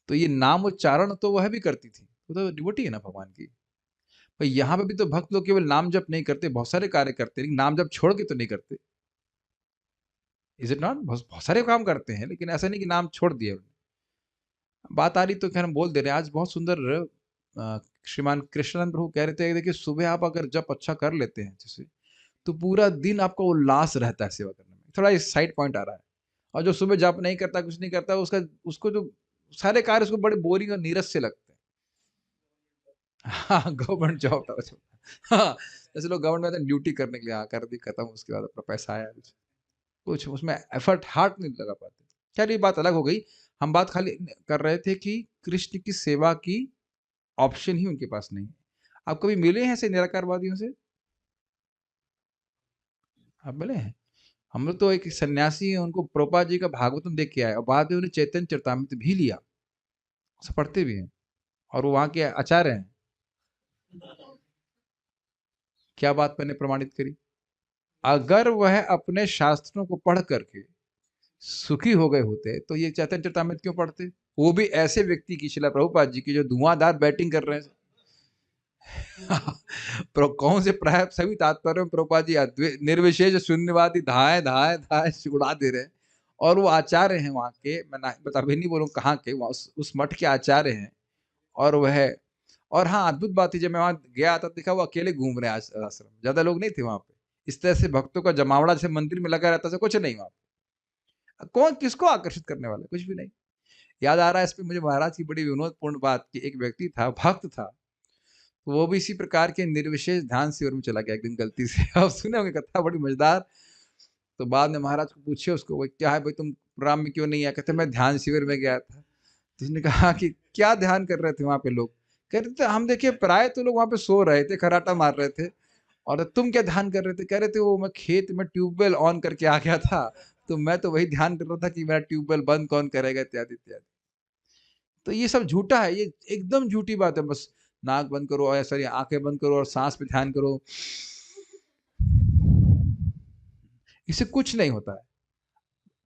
Speaker 1: तो ये नाम उच्चारण तो वह भी करती थी, वो तो डिवोटी है ना भगवान की। भाई, यहाँ पे भी तो भक्त लोग केवल नाम जप नहीं करते, बहुत सारे कार्य करते हैं, लेकिन नाम जप छोड़ के तो नहीं करते। Is it not? बहुत बहुत सारे काम करते हैं, लेकिन ऐसा नहीं कि नाम छोड़ दिया उन्होंने। बात आ रही तो खैर हम बोल दे रहे हैं। आज बहुत सुंदर श्रीमान कृष्णानंद प्रभु कह रहे थे, देखिए सुबह आप अगर जप अच्छा कर लेते हैं जैसे, तो पूरा दिन आपका उल्लास रहता है सेवा करने में। थोड़ा इस साइड पॉइंट आ रहा है। और जो सुबह जप नहीं करता, कुछ नहीं करता, उसका उसको जो सारे कार्य उसको बड़े बोरिंग और नीरस से लगते हैं। हाँ, गवर्नमेंट जॉब था उसमें। हाँ, जैसे लोग गवर्नमेंट में ड्यूटी करने के लिए हाँ, कर दी खत्म, उसके बाद अपना पैसा आया कुछ उसमें एफर्ट हार्ट नहीं लगा पाते। खैर ये बात अलग हो गई। हम बात खाली कर रहे थे कि कृष्ण की सेवा की ऑप्शन ही उनके पास नहीं है। आप कभी मिले हैं ऐसे निराकारवादियों से? आप मिले हैं? हम लोग तो एक सन्यासी हैं, उनको प्रभुपाद जी का भागवतम देख के आए और बाद में उन्हें चैतन्य चरितामृत भी लिया, उसे पढ़ते भी हैं और वो वहाँ के आचार्य हैं। क्या बात मैंने प्रमाणित करी? अगर वह अपने शास्त्रों को पढ़ करके सुखी हो गए होते तो ये चैतन्य चरितामृत क्यों पढ़ते? वो भी ऐसे व्यक्ति की, शिला प्रभुपाद जी की, जो धुआंधार बैटिंग कर रहे हैं। कौन से प्राय सभी तात्पर्य में प्रभुपाद जी निर्विशेष शून्यवादी धाए धाए धाए उड़ा दे रहे हैं। और वो आचार्य हैं वहाँ के, मैं ना बता भी नहीं बोलूँ कहाँ के, वहाँ उस मठ के आचार्य हैं। और वह और हाँ, अद्भुत बात थी, जब मैं वहाँ गया था देखा वो अकेले घूम रहे हैं आश्रम, ज्यादा लोग नहीं थे वहाँ पे। इस तरह से भक्तों का जमावड़ा जैसे मंदिर में लगा रहता था, कुछ नहीं वहाँ पे। कौन किसको आकर्षित करने वाला, कुछ भी नहीं। याद आ रहा है इस पे मुझे महाराज की बड़ी विनोदपूर्ण बात की, एक व्यक्ति था, भक्त था, वो भी इसी प्रकार के निर्विशेष ध्यान शिविर में चला गया एक दिन गलती से। अब सुने होंगे कथा बड़ी मजेदार। तो बाद में महाराज को पूछे उसको, वो क्या है भाई तुम प्रोग्राम में क्यों नहीं आया? कहते मैं ध्यान शिविर में गया था। तो उसने कहा कि क्या ध्यान कर रहे थे वहां पे लोग? कह रहे थे हम देखिए प्राय तो लोग वहां पे सो रहे थे, खराटा मार रहे थे, और तुम क्या ध्यान कर रहे थे? कह रहे थे वो मैं खेत में ट्यूबवेल ऑन करके आ गया था, तो मैं तो वही ध्यान कर रहा था कि मेरा ट्यूबवेल बंद कौन करेगा, इत्यादि इत्यादि। तो ये सब झूठा है, ये एकदम झूठी बात है। बस नाक बंद करो और सॉरी आंखें बंद करो और सांस पे ध्यान करो, इससे कुछ नहीं होता है।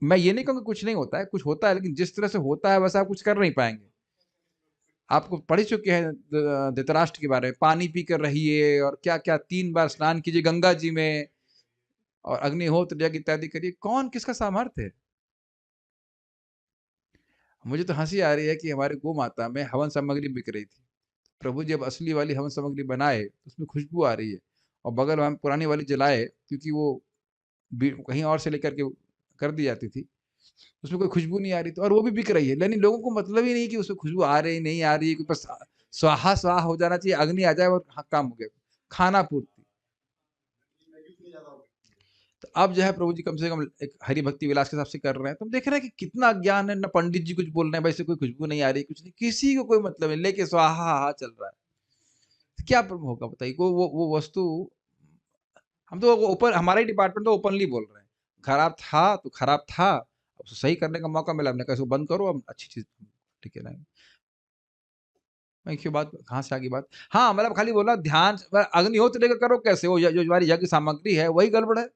Speaker 1: मैं ये नहीं कहूँगा कुछ नहीं होता है, कुछ होता है, लेकिन जिस तरह से होता है वैसा आप कुछ कर नहीं पाएंगे। आपको पढ़ ही चुके हैं धृतराष्ट्र के बारे में, पानी पी कर रहिए और क्या क्या 3 बार स्नान कीजिए गंगा जी में और अग्निहोत्र यज्ञ इत्यादि करिए। कौन किसका सामर्थ्य है? मुझे तो हंसी आ रही है कि हमारे गौ माता में हवन सामग्री बिक रही थी। प्रभु जब असली वाली हवन सामग्री बनाए तो उसमें खुशबू आ रही है, और बगल में हम पुरानी वाली जलाए क्योंकि वो कहीं और से लेकर के कर दी जाती थी, उसमें कोई खुशबू नहीं आ रही थी और वो भी बिक रही है। लेकिन लोगों को मतलब ही नहीं कि उसमें खुशबू आ रही नहीं आ रही है, बस स्वाहा स्वाहा हो जाना चाहिए, अग्नि आ जाए और काम हो गया, खाना पूर्ति। तो अब जो है प्रभु जी कम से कम एक हरि भक्ति विलास के हिसाब से कर रहे हैं, तो हम देख रहे हैं कि कितना अज्ञान है। ना पंडित जी कुछ बोल रहे हैं भाई से कोई खुशबू नहीं आ रही, कुछ नहीं, किसी को कोई मतलब नहीं, लेके स्वाहा हा चल रहा है। तो क्या प्रभु होगा बताइए? वो वस्तु, हम तो ओपन, हमारा ही डिपार्टमेंट तो ओपनली बोल रहे हैं, खराब था तो खराब था, अब उसे सही करने का मौका मिला, हमने कहा इसको बंद करो, अब अच्छी चीज ठीक है ना। मैं क्यों बात कहाँ से आगे बात, हाँ मतलब खाली बोला ध्यान अग्निहोत्र लेकर करो कैसे? वो जो हमारी यज्ञ सामग्री है वही गड़बड़ है।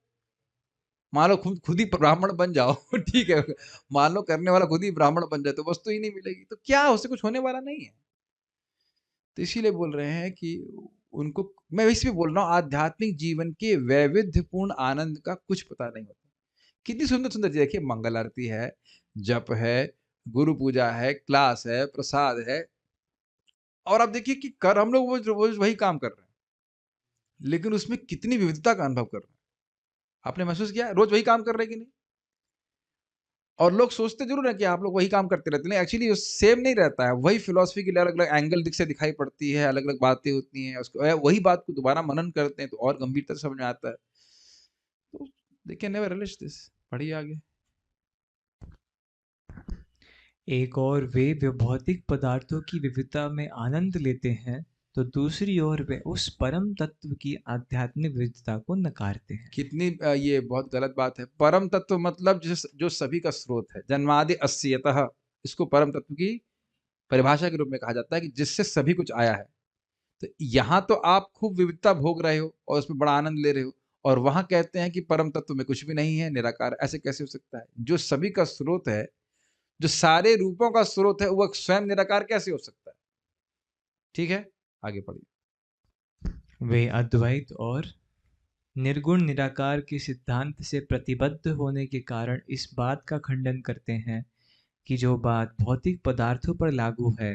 Speaker 1: मान लो खुद खुद ही ब्राह्मण बन जाओ ठीक है, मान लो करने वाला खुद ही ब्राह्मण बन जाए तो वस्तु ही नहीं मिलेगी, तो क्या उससे कुछ होने वाला नहीं है। तो इसीलिए बोल रहे हैं कि उनको, मैं इसलिए बोल रहा हूँ आध्यात्मिक जीवन के वैविध्यपूर्ण आनंद का कुछ पता नहीं होता। कितनी सुंदर सुंदर चीज देखिए, मंगल आरती है, जप है, गुरु पूजा है, क्लास है, प्रसाद है, और आप देखिए कि कर हम लोग वो वही काम कर रहे हैं, लेकिन उसमें कितनी विविधता का अनुभव कर रहे हैं। आपने महसूस किया रोज वही काम कर रहे हैं कि नहीं? और लोग सोचते जरूर है कि आप लोग वही काम करते रहते हैं, एक्चुअली सेम नहीं रहता है। वही फिलॉसफी के लिए अलग अलग एंगल दिख से दिखाई पड़ती है, अलग अलग बातें होती हैं, उसको वही बात को दोबारा मनन करते हैं तो और गंभीरता से समझ में आता है। तो देखिए नेवर रियलाइज दिस। पढ़िए आगे।
Speaker 2: एक और वे भौतिक पदार्थों की विविधता में आनंद लेते हैं, तो दूसरी ओर वे उस परम तत्व की आध्यात्मिक विविधता को नकारते हैं।
Speaker 1: कितनी ये बहुत गलत बात है। परम तत्व मतलब जो सभी का स्रोत है, जन्मादि अस्यतः, इसको परम तत्व की परिभाषा के रूप में कहा जाता है कि जिससे सभी कुछ आया है। तो यहाँ तो आप खूब विविधता भोग रहे हो और उसमें बड़ा आनंद ले रहे हो, और वहां कहते हैं कि परम तत्व में कुछ भी नहीं है, निराकार। ऐसे कैसे हो सकता है? जो सभी का स्रोत है, जो सारे रूपों का स्रोत है, वह स्वयं निराकार कैसे हो सकता है? ठीक है, आगे पढ़िए।
Speaker 2: वे अद्वैत और निर्गुण निराकार के सिद्धांत से प्रतिबद्ध होने के कारण इस बात का खंडन करते हैं कि जो बात भौतिक पदार्थों पर लागू है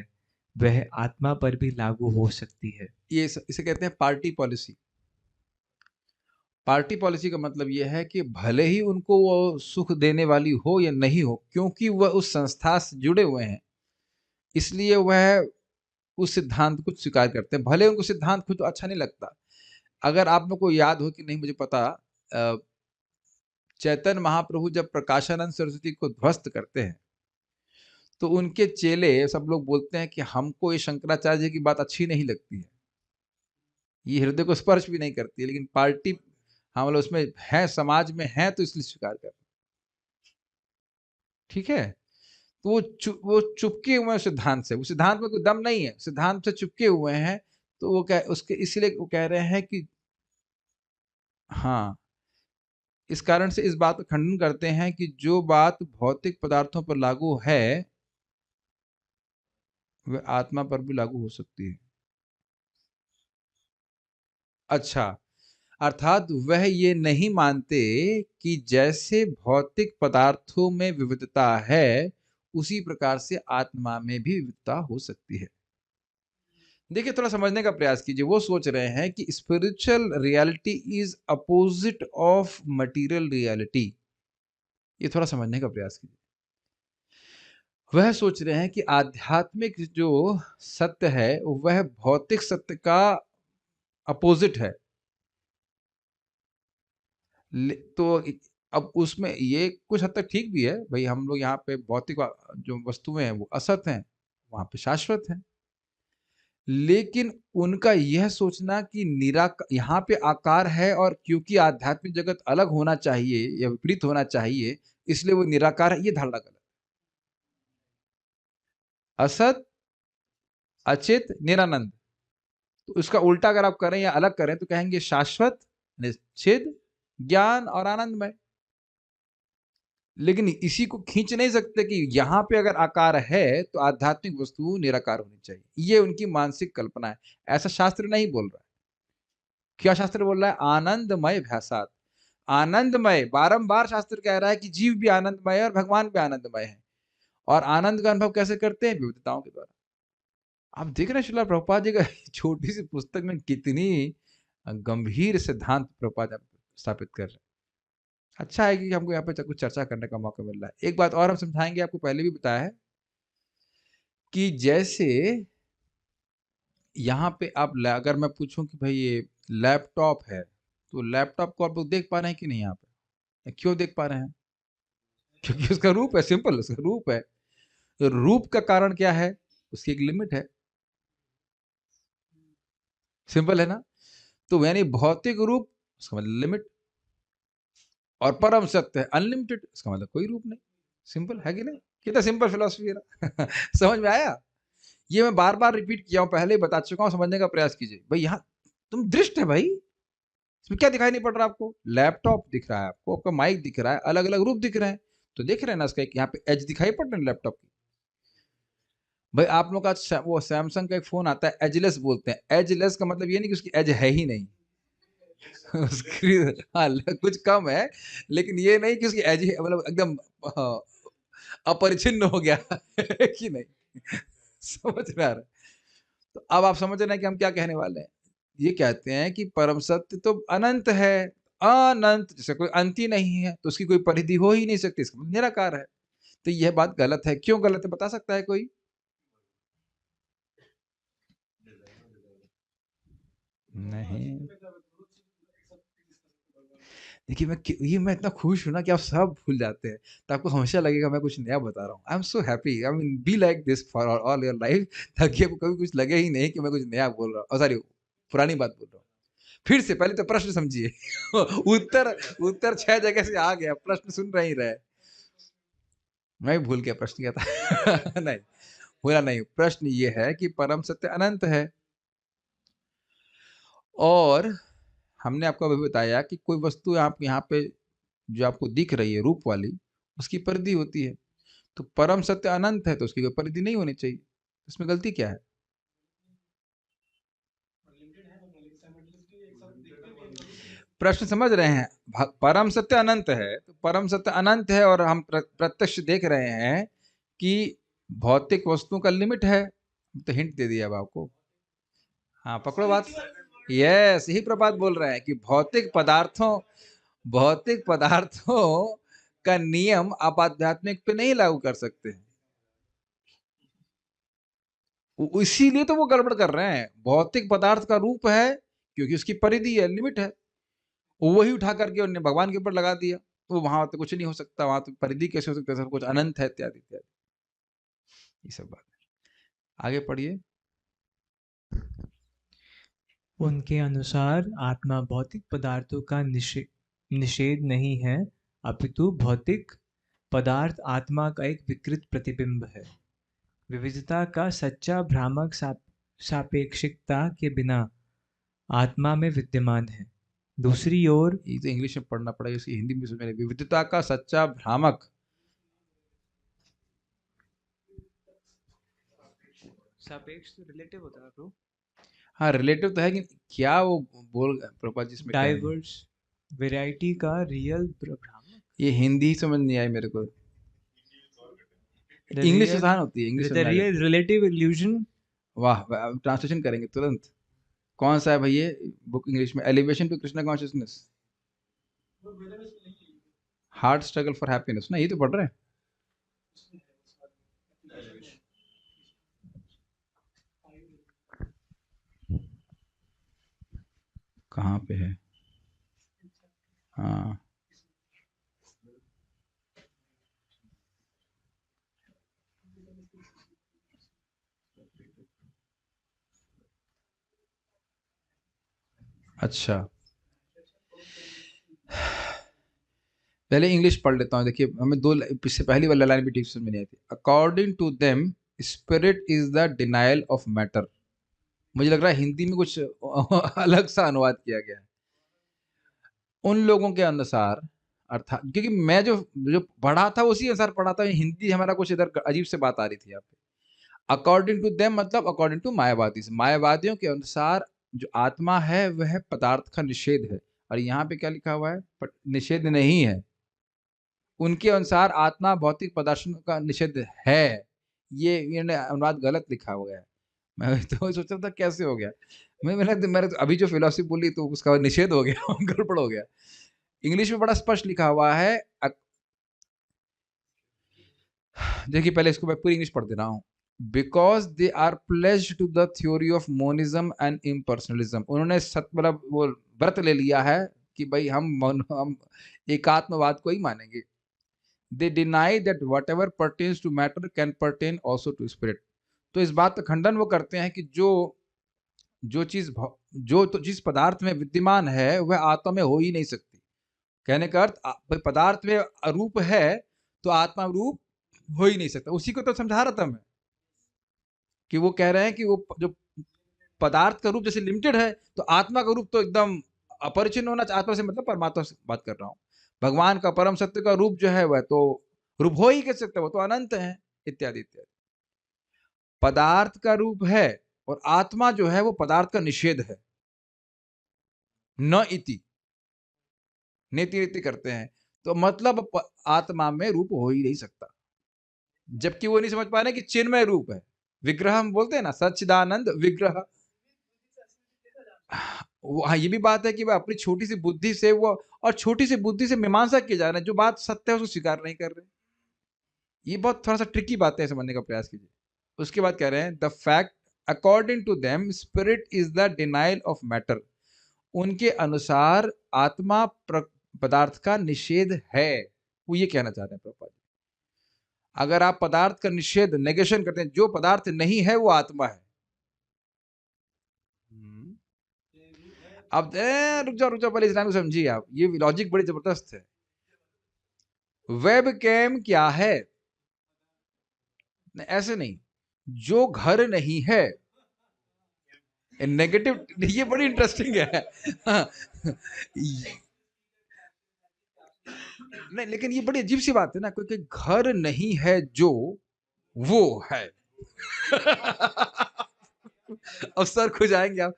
Speaker 2: वह आत्मा पर भी लागू हो सकती है।
Speaker 1: इसे कहते हैं पार्टी पॉलिसी। पार्टी पॉलिसी का मतलब यह है कि भले ही उनको वो सुख देने वाली हो या नहीं हो, क्योंकि वह उस संस्था से जुड़े हुए हैं, इसलिए वह उस सिद्धांत को स्वीकार करते हैं, भले उनको सिद्धांत खुद अच्छा नहीं लगता। अगर आप लोग को याद हो कि नहीं मुझे पता, चैतन्य महाप्रभु जब प्रकाशानंद सरस्वती को ध्वस्त करते हैं तो उनके चेले सब लोग बोलते हैं कि हमको ये शंकराचार्य जी की बात अच्छी नहीं लगती है, ये हृदय को स्पर्श भी नहीं करती है, लेकिन पार्टी हम लोग उसमें है, समाज में है, तो इसलिए स्वीकार कर, ठीक है। तो वो चुपके हुए हैं सिद्धांत से, वो सिद्धांत में कोई दम नहीं है, सिद्धांत से चुपके हुए हैं। तो वो कह उसके इसलिए वो कह रहे हैं कि हाँ, इस कारण से इस बात का खंडन करते हैं कि जो बात भौतिक पदार्थों पर लागू है वह आत्मा पर भी लागू हो सकती है। अच्छा, अर्थात वह ये नहीं मानते कि जैसे भौतिक पदार्थों में विविधता है उसी प्रकार से आत्मा में भी विविधता हो सकती है। देखिए, थोड़ा समझने का प्रयास कीजिए। वो सोच रहे हैं कि spiritual reality is opposite of material reality. ये थोड़ा समझने का प्रयास कीजिए। वह सोच रहे हैं कि आध्यात्मिक जो सत्य है वह भौतिक सत्य का अपोजिट है। तो अब उसमें ये कुछ हद तक ठीक भी है भाई, हम लोग यहाँ पे भौतिक जो वस्तुएं हैं वो असत हैं, वहां पे शाश्वत हैं। लेकिन उनका यह सोचना कि यहाँ पे आकार है और क्योंकि आध्यात्मिक जगत अलग होना चाहिए या विपरीत होना चाहिए इसलिए वो निराकार है, ये धारणा गलत। असत, अचित, निरानंद, तो इसका उल्टा अगर आप करें या अलग करें तो कहेंगे शाश्वत, निश्चित, ज्ञान और आनंदमय। लेकिन इसी को खींच नहीं सकते कि यहाँ पे अगर आकार है तो आध्यात्मिक वस्तु निराकार होनी चाहिए, ये उनकी मानसिक कल्पना है। ऐसा शास्त्र नहीं बोल रहा है। क्या शास्त्र बोल रहा है? आनंदमय भ्यासात, आनंदमय। बारंबार शास्त्र कह रहा है कि जीव भी आनंदमय है और भगवान भी आनंदमय है। और आनंद का अनुभव कैसे करते हैं? विविधताओं के द्वारा। आप देख रहे हैं श्रील प्रभुपाद जी का छोटी सी पुस्तक में कितनी गंभीर सिद्धांत प्रभुपाद स्थापित कर रहे हैं। अच्छा है कि हमको यहाँ पे कुछ चर्चा करने का मौका मिल रहा है। एक बात और हम समझाएंगे, आपको पहले भी बताया है कि जैसे यहाँ पे आप अगर मैं पूछूं कि भाई ये लैपटॉप है, तो लैपटॉप को आप लोग देख पा रहे हैं कि नहीं यहाँ पे? क्यों देख पा रहे हैं? क्योंकि उसका रूप है, सिंपल, उसका रूप है। तो रूप का कारण क्या है? उसकी एक लिमिट है, सिंपल है ना। तो यानी भौतिक रूप, उसका मतलब लिमिट, और परम सत्य है अनलिमिटेड, इसका मतलब कोई रूप नहीं। सिंपल है कि नहीं? कितना सिंपल फिलोसफी है ना। समझ में आया? ये मैं बार बार रिपीट किया हूं, पहले ही बता चुका हूं, समझने का प्रयास कीजिए भाई। यहाँ तुम दृष्ट है भाई, इसमें क्या दिखाई नहीं पड़ रहा आपको? लैपटॉप दिख रहा है आपको, आपका माइक दिख रहा है, अलग अलग रूप दिख रहे हैं, तो देख रहे हैं ना इसका एक यहाँ पे एज दिखाई पड़ रहा है लैपटॉप की। भाई आप लोग का वो सैमसंग का एक फोन आता है एजलेस बोलते हैं। एजलेस का मतलब ये नहीं कि उसकी एज है ही नहीं। उसकी हाँ कुछ कम है, लेकिन ये नहीं कि उसकी एज मतलब एकदम अपरिचिन्न हो गया है कि नहीं। समझ में आ रहा है? तो अब आप समझ रहे हैं कि हम क्या कहने वाले हैं। ये कहते हैं कि परम सत्य तो अनंत है, अनंत जैसे कोई अंत ही नहीं है, तो उसकी कोई परिधि हो ही नहीं सकती, इसका मतलब निराकार है। तो यह बात गलत है। क्यों गलत है बता सकता है कोई? नहीं, देखिए मैं इतना खुश हूं ना कि आप सब भूल जाते हैं, तो आपको हमेशा लगेगा मैं कुछ नया बता रहा हूँ। I am so happy, I mean be like this for all your life, ताकि आपको कभी कुछ लगे ही नहीं कि मैं कुछ नया बोल रहा हूँ, सॉरी पुरानी बात बोल रहा हूँ। फिर से पहले तो प्रश्न समझिए। उत्तर उत्तर 6 जगह से आ गया, प्रश्न सुन रहे ही रहे। मैं भी भूल गया प्रश्न क्या था। नहीं, भूला नहीं। प्रश्न ये है कि परम सत्य अनंत है, और हमने आपको अभी बताया कि कोई वस्तु आप यहाँ पे जो आपको दिख रही है रूप वाली, उसकी परिधि होती है। तो परम सत्य अनंत है तो उसकी कोई परिधि नहीं होनी चाहिए। इसमें गलती क्या है? प्रश्न समझ रहे हैं? परम सत्य अनंत है, तो परम सत्य अनंत है और हम प्रत्यक्ष देख रहे हैं कि भौतिक वस्तुओं का लिमिट है। तो हिंट दे दिया अब आपको। हाँ पकड़ो बात। यस, यही प्रभात बोल रहे हैं कि भौतिक पदार्थों का नियम आप आध्यात्मिक पे नहीं लागू कर सकते। इसीलिए तो वो गड़बड़ कर रहे हैं। भौतिक पदार्थ का रूप है क्योंकि उसकी परिधि है, लिमिट है, वही उठा करके उन्होंने भगवान के ऊपर लगा दिया, तो वहां तो कुछ नहीं हो सकता, वहां तो परिधि कैसे हो सकता है, सब कुछ अनंत है, इत्यादि इत्यादि, ये सब बात है। आगे पढ़िए।
Speaker 2: उनके अनुसार आत्मा भौतिक पदार्थों का निषेध नहीं है, अपितु भौतिक पदार्थ आत्मा का एक विकृत प्रतिबिंब है। विविधता का सच्चा भ्रामक सापेक्षिकता के बिना आत्मा में विद्यमान है। दूसरी ओर
Speaker 1: ये तो इंग्लिश में पढ़ना पड़ेगा, इसकी हिंदी में समझ में नहीं। विविधता का सच्चा भ्रामक,
Speaker 2: सापेक्ष तो रिलेटिव होता है ब्रो।
Speaker 1: हाँ रिलेटिव तो है कि क्या वो बोल प्रभुपाद जी इसमें कह रहे हैं।
Speaker 2: डाइवर्स वैरायटी का रियल भ्रामक,
Speaker 1: ये हिंदी ही समझ नहीं आई मेरे को,
Speaker 2: द
Speaker 1: इंग्लिश
Speaker 2: रियल
Speaker 1: आसान होती है, इंग्लिश
Speaker 2: द
Speaker 1: समझ में आ जाती
Speaker 2: रियल रिलेटिव इल्यूजन।
Speaker 1: है। वाह, ट्रांसलेशन करेंगे तुरंत। कौन सा है भाई ये बुक इंग्लिश में? Elevation to Krishna consciousness, hard struggle for happiness, ना ये तो पढ़ रहे हैं। कहाँ पे है? हाँ अच्छा, पहले इंग्लिश पढ़ लेता हूँ। देखिए हमें दो इससे पहली वाली लाइन भी ठीक से समझ नहीं आई थी। According to them spirit is the denial of matter. मुझे लग रहा है हिंदी में कुछ अलग सा अनुवाद किया गया है। उन लोगों के अनुसार, अर्थात क्योंकि मैं जो जो पढ़ा था उसी अनुसार पढ़ा था, हिंदी हमारा कुछ इधर अजीब से बात आ रही थी यहाँ पे। अकॉर्डिंग टू देम मतलब अकॉर्डिंग टू मायावादी, मायावादियों के अनुसार जो आत्मा है वह पदार्थ का निषेध है। और यहाँ पे क्या लिखा हुआ है? निषेध नहीं है। उनके अनुसार आत्मा भौतिक पदार्थों का निषेध है। ये इन्होंने अनुवाद गलत लिखा हुआ है। मैं तो सोच रहा था कैसे हो गया, मैंने तो अभी जो फिलोसफी बोली तो उसका निषेध हो गया गड़बड़ हो गया। इंग्लिश में बड़ा स्पष्ट लिखा हुआ है। देखिए पहले इसको मैं पूरी इंग्लिश पढ़ दे रहा हूँ। Because they are pledge to the theory of monism and impersonalism. उन्होंने मतलब वो व्रत ले लिया है कि भाई हम एकात्मवाद को ही मानेंगे। They deny that whatever pertains to matter can pertain also to spirit. तो इस बात का खंडन वो करते हैं कि जो चीज जो तो जिस पदार्थ में विद्यमान है वह आत्मा में हो ही नहीं सकती। कहने का अर्थ भाई पदार्थ में अरूप है तो आत्मा रूप हो ही नहीं सकता। उसी को तो समझा रहा था मैं कि वो कह रहे हैं कि वो जो पदार्थ का रूप जैसे लिमिटेड है तो आत्मा का रूप तो एकदम अपरिचिन्न होना चाहिए। आत्मा से मतलब परमात्मा से बात कर रहा हूँ। भगवान का परम सत्य का रूप जो है वह तो रूप हो ही कैसे सकता है, वो तो अनंत है, इत्यादि इत्यादि। पदार्थ का रूप है और आत्मा जो है वो पदार्थ का निषेध है। न इति, नीति नीति करते हैं तो मतलब आत्मा में रूप हो ही नहीं सकता। जबकि वो नहीं समझ पा रहे कि चिन्मय रूप है, विग्रह हम बोलते हैं ना, सच्चिदानंद विग्रह। हाँ ये भी बात है कि वह अपनी छोटी सी बुद्धि से वो, और छोटी सी बुद्धि से मीमांसा किए जा रहे हैं, जो बात सत्य है उसको स्वीकार नहीं कर रहे। ये बहुत थोड़ा सा ट्रिकी बात है, समझने का प्रयास कीजिए। उसके बाद कह रहे हैं the fact according to them spirit is the denial of matter. उनके अनुसार आत्मा पदार्थ का निषेध है। वो ये कहना चाह रहे हैं प्रभुपाद। अगर आप पदार्थ का निषेध नेगेशन करते हैं, जो पदार्थ नहीं है वो आत्मा है। अब रुक जाओ पहले इस लाइन को समझिए आप, ये लॉजिक बड़ी जबरदस्त है। वेब कैम क्या है? ऐसे नहीं, जो घर नहीं है, नेगेटिव, ये बड़ी इंटरेस्टिंग है। नहीं लेकिन ये बड़ी अजीब सी बात है ना, क्योंकि घर नहीं है जो वो है। अब सर खो जाएंगे आप,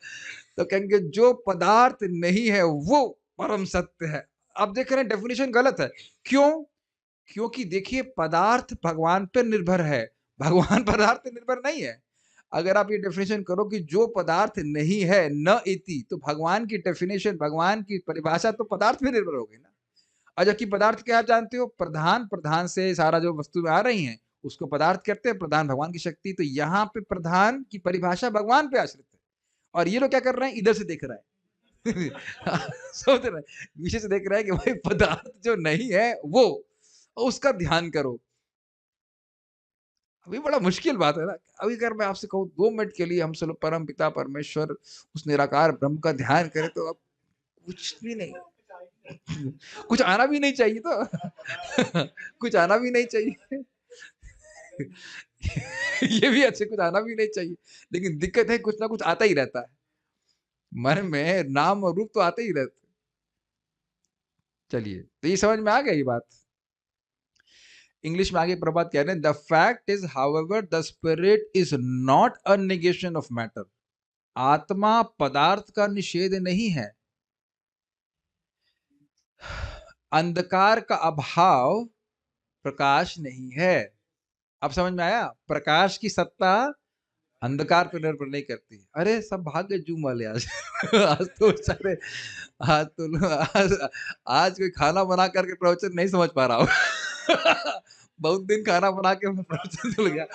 Speaker 1: तो कहेंगे जो पदार्थ नहीं है वो परम सत्य है। अब देख रहे हैं डेफिनेशन गलत है। क्यों? क्योंकि देखिए पदार्थ भगवान पर निर्भर है, भगवान पदार्थ पर निर्भर नहीं है। अगर आप ये डेफिनेशन करो कि जो पदार्थ नहीं है न इति, तो भगवान की डेफिनेशन, भगवान की परिभाषा तो पदार्थ में निर्भर हो गई ना। और जबकि पदार्थ क्या आप जानते हो? प्रधान, प्रधान से सारा जो वस्तु आ रही हैं उसको पदार्थ कहते हैं, प्रधान भगवान की शक्ति। तो यहाँ पे प्रधान की परिभाषा भगवान पे आश्रित है, और ये लोग क्या कर रहे हैं, इधर से देख रहा है सोच रहे हैं, पीछे से देख रहा है कि भाई पदार्थ जो नहीं है वो, उसका ध्यान करो। अभी बड़ा मुश्किल बात है ना। अभी अगर मैं आपसे कहूँ 2 मिनट के लिए हम सब परम पिता परमेश्वर उस निराकार ब्रह्म का ध्यान करें, तो अब कुछ भी नहीं कुछ आना भी नहीं चाहिए तो कुछ आना भी नहीं चाहिए ये भी अच्छे, कुछ आना भी नहीं चाहिए, लेकिन दिक्कत है कुछ ना कुछ आता ही रहता है मन में, नाम और रूप तो आते ही रहते। चलिए, तो ये समझ में आ गई बात। इंग्लिश में आगे प्रभात कह रहे हैं, the fact is however the spirit is not a negation of matter. आत्मा पदार्थ का निषेध नहीं है। अंधकार का अभाव प्रकाश नहीं है। अब समझ में आया, प्रकाश की सत्ता अंधकार पर निर्भर नहीं करती। अरे सब भाग गए जूम वाले आज आज तो सारे, आज कोई खाना बना करके प्रवचन नहीं समझ पा रहा हो बहुत दिन खाना बना के प्रवचन चल गया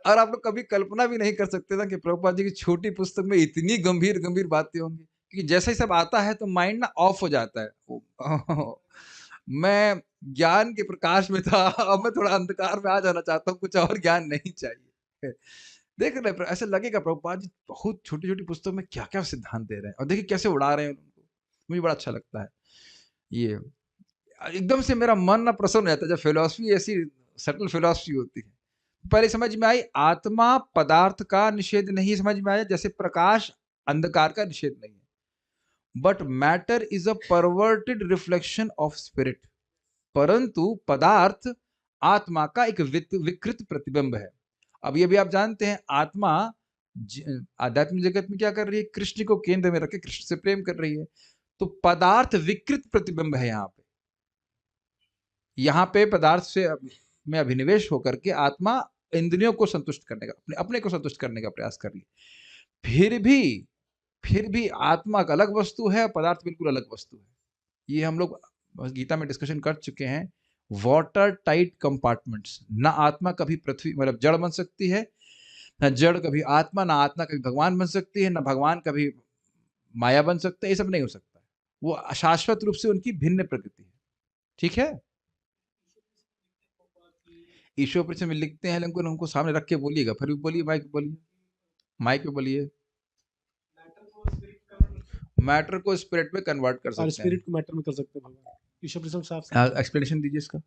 Speaker 1: और आप लोग कभी कल्पना भी नहीं कर सकते था कि प्रभुपाद जी की छोटी पुस्तक में इतनी गंभीर गंभीर बातें होंगी, क्योंकि जैसे ही सब आता है तो माइंड ना ऑफ हो जाता है मैं ज्ञान के प्रकाश में था, अब मैं थोड़ा अंधकार में आ जाना चाहता हूँ, कुछ और ज्ञान नहीं चाहिए। देख रहे ऐसे लगेगा प्रभुपाद जी बहुत छोटी छोटी पुस्तक में क्या क्या सिद्धांत दे रहे हैं, और देखिए कैसे उड़ा रहे हैं उनको। मुझे बड़ा अच्छा लगता है ये, एकदम से मेरा मन ना प्रसन्न हो जाता है जब फिलॉसफी ऐसी सटल फिलॉसफी होती है। पहले समझ में आई, आत्मा पदार्थ का निषेध नहीं समझ में आया, जैसे प्रकाश अंधकार का निषेध नहीं है। But matter is a perverted reflection of spirit. परंतु पदार्थ आत्मा का एक विकृत प्रतिबिंब है। अब ये भी आप जानते हैं, आत्मा आध्यात्मिक जगत में क्या कर रही है, कृष्ण को केंद्र में रखे कृष्ण से प्रेम कर रही है। तो पदार्थ विकृत प्रतिबिंब है यहाँ पे पदार्थ से में अभिनिवेश होकर के आत्मा इंद्रियों को संतुष्ट करने का, अपने अपने को संतुष्ट करने का प्रयास कर रही है। फिर भी आत्मा एक अलग वस्तु है, पदार्थ बिल्कुल अलग वस्तु है। ये हम लोग गीता में डिस्कशन कर चुके हैं। वाटर टाइट कंपार्टमेंट्स, ना आत्मा कभी पृथ्वी मतलब जड़ बन सकती है, ना जड़ कभी आत्मा, ना आत्मा कभी भगवान बन सकती है, ना भगवान कभी माया बन सकता है। ये सब नहीं हो सकता। वो शाश्वत रूप से उनकी भिन्न प्रकृति है। ठीक है, ईश्वर परिचय में लिखते हैं, लेकिन उनको सामने रख के बोलिएगा, फिर भी बोलिए, माइक पे बोलिए, माइक पे बोलिए। मैटर को स्पिरिट में कन्वर्ट कर सकते हैं,
Speaker 3: स्पिरिट को मैटर में कर सकते हैं भगवान। ईश्वर परिचय साहब
Speaker 1: एक्सप्लेनेशन दीजिए इसका।